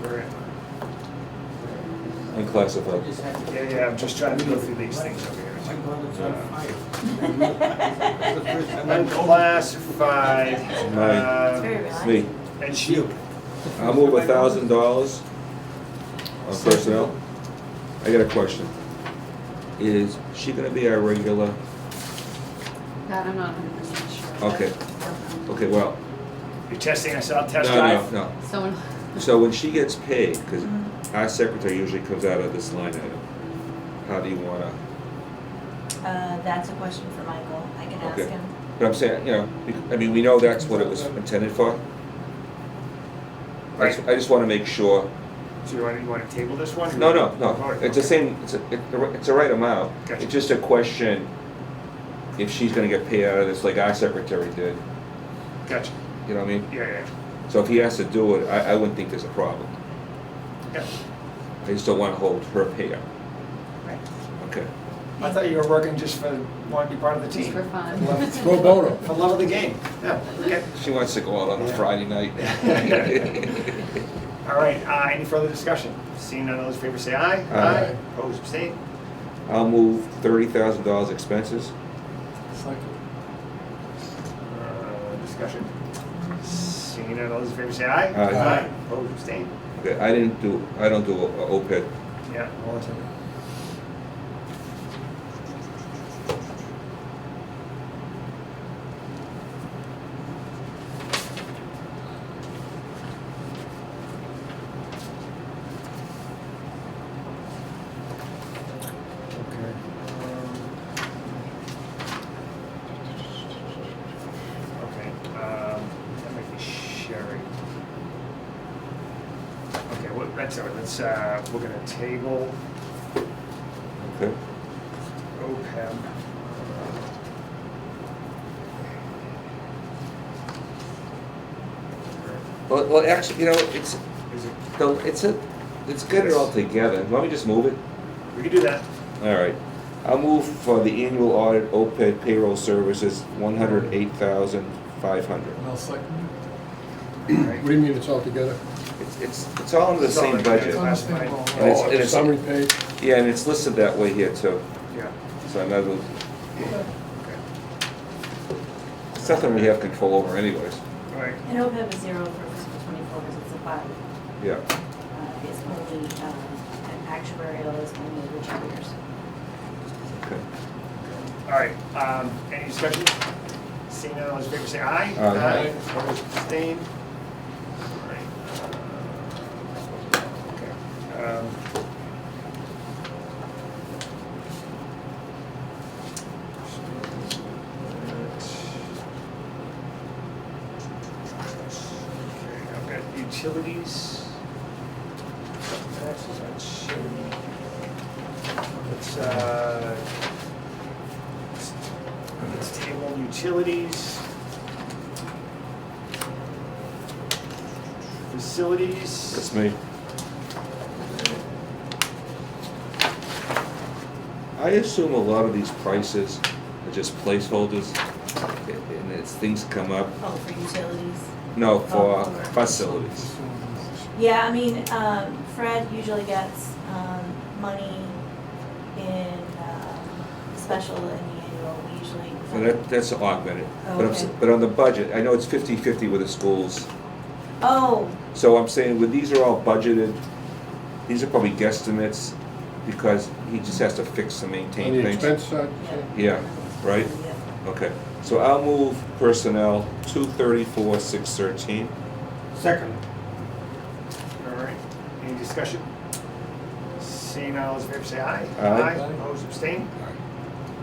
A: where am I?
B: Unclassified.
A: Yeah, I'm just trying to go through these things over here.
D: My God, it's on fire. That's the first time I've-
A: Unclassified,
F: It's very relaxing.
B: Me.
A: and shield.
B: I'll move $1,000 on personnel. I got a question. Is she gonna be our regular?
G: That I'm not 100% sure.
B: Okay. Okay, well,
A: You're testing us out, test
B: no,
A: drive?
B: no.
G: Someone,
B: So when she gets paid, because our secretary usually comes out of this line item, how do you wanna?
F: That's a question for Michael. I can ask
B: Okay.
F: him.
B: But I'm saying, you know, I mean, we know that's what it was intended for. I just wanna make sure.
A: So you want to table this one?
B: No,
A: Oh,
B: it's the
A: okay.
B: same, it's the right amount.
A: Gotcha.
B: It's just a question if she's gonna get paid out of this like our secretary did,
A: Gotcha.
B: you know what I mean?
A: Yeah.
B: So if he has to do it, I wouldn't think there's a problem.
A: Yeah.
B: I just don't wanna hold her payout.
F: Right.
B: Okay.
A: I thought you were working just for, want to be part of the
G: just
A: team.
G: for fun.
H: Pro bono.
A: For love of the game. Yeah, okay.
B: She wants to go out on a
A: Yeah.
B: Friday night.
A: All right, any further discussion? Seeing none, those in favor say aye.
B: Aye.
A: Opposed, abstained.
B: I'll move $30,000 expenses.
C: Second.
A: Discussion. Seeing none, those in favor say aye.
B: Aye.
A: Opposed, abstained.
B: Okay, I don't do a OPEB.
A: Yeah, all the time. Okay. Okay, that might be Sherry. Okay, well, that's all right, let's, we're gonna table
B: Okay.
A: OPEB.
B: Well, actually, you know, it's,
A: Is it,
B: no, let's get it all together. Let me just move it.
A: we can do that.
B: All right. I'll move for the annual audit OPEB payroll services, $108,500.
C: And I'll second
H: What do you mean it's all together?
B: It's all in the
A: It's all
B: same
A: in-
B: budget.
C: It's on the same roll.
B: And it's-
H: Oh,
B: and it's-
H: summary page?
B: Yeah, and it's listed that way here too.
A: Yeah.
B: So I know that
A: Okay.
B: it's something we have control over anyways.
A: All right.
F: And OPEB is 0 for fiscal '24 because it's a 5.
B: Yeah.
F: It's only, an actuarial is only the 2 years.
B: Okay.
A: All right, any discussion? Seeing none, all those in favor say aye.
B: Aye.
A: Opposed, abstained. All right. Okay. Okay, I've got utilities. That's not showing. Let's table utilities. Facilities.
B: That's me. I assume a lot of these prices are just placeholders, and as things come up,
F: Oh, for utilities?
B: no, for
F: Oh, for-
B: facilities.
F: Yeah, I mean, Fred usually gets, money in, special and the annual, we usually.
B: And that's augmented.
F: Oh,
B: But I'm
F: okay.
B: but on the budget, I know it's 50-50 with the schools.
F: Oh,
B: So I'm saying, when these are all budgeted, these are probably guesstimates, because he just has to fix and
H: On
B: maintain
H: the
B: things.
H: expense side, you say?
B: Yeah, right?
F: yeah.
B: Okay, so I'll move personnel 234, 613.
D: Second.
A: All right, any discussion? Seeing none, all those in favor say aye.
B: Aye.
A: Opposed, abstained?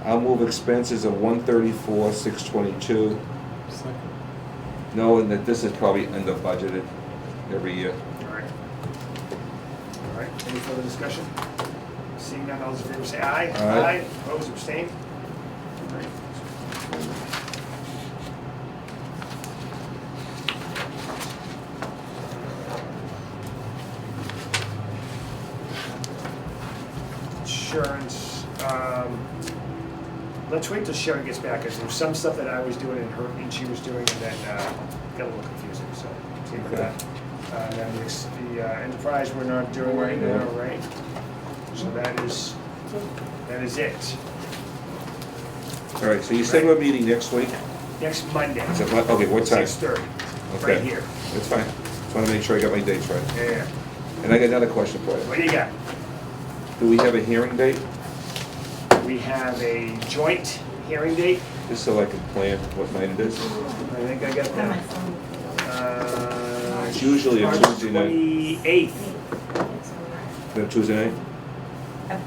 B: I'll move expenses of 134, 622,
C: Second.
B: knowing that this is probably under budgeted every year.
A: All right. All right, any further discussion? Seeing none, all those in favor say aye.
B: Aye.
A: Opposed, abstained? All right. Insurance, let's wait till Sharon gets back, because there's some stuff that I was doing and she was doing, and then, got a little confusing, so, see with that. And then the enterprise we're not doing right now, right? So that is it.
B: All right, so you said we're meeting next week?
A: Next Monday.
B: Is it, okay, what time?
A: 6:30,
B: Okay.
A: right here.
B: That's fine. Just want to make sure I got my dates right.
A: Yeah.
B: And I got another question for
A: What
B: you.
A: do you got?
B: Do we have a hearing date?
A: We have a joint hearing date.
B: Just so I can plan what night it is?
A: I think I got
F: Have my
A: that.
F: phone.
B: It's usually a
A: March
B: Tuesday night.
A: 28th.
B: Is it Tuesday night?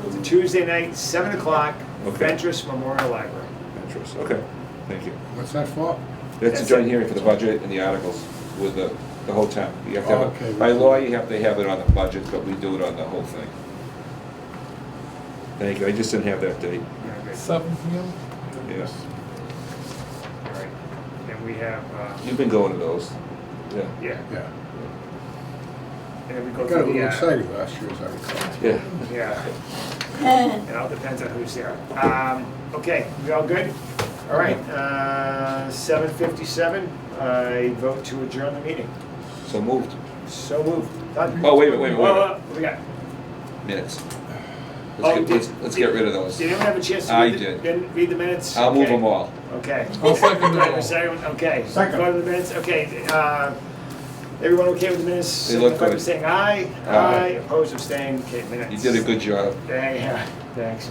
A: It's a Tuesday night, 7 o'clock,
B: Okay.
A: Ventris Memorial Library.
B: Interest, okay, thank you.
H: What's that for?
B: That's a
A: That's
B: joint
A: it.
B: hearing for the budget and the articles with the whole town. You have to have,
H: Okay.
B: it by law, you have to have it on the budget, but we do it on the whole thing. Thank you, I just didn't have that date,
C: 7 PM?
B: yes.
A: All right. Then we have,
B: You've been going to those, yeah.
A: yeah,
H: Yeah.
A: and then we go
H: Got a
A: through
H: little
A: the,
H: exciting last year, as I recall.
B: Yeah.
A: yeah, it all depends on who's there. Okay, we all good? All right, 7:57, I vote to adjourn the meeting.
B: So moved.
A: So moved. Done.
B: Oh, wait a minute, wait a minute, wait a
A: Whoa,
B: minute.
A: whoa, what we got?
B: Minutes.
A: Oh,
B: Let's get rid of those.
A: Did anyone have a chance to
B: I
A: read the,
B: did.
A: didn't read the minutes?
B: I'll move
A: Okay.
B: them all.
A: Okay.
C: I'll second
A: Do I have a
C: that.
A: second? Okay.
D: Second.
A: Go to the minutes, okay, everyone okay with the minutes?
B: They look
A: Signify by
B: good.
A: saying aye.
B: Aye.
A: Opposed, abstained, okay, minutes.
B: You did a good job.
A: Yeah, thanks.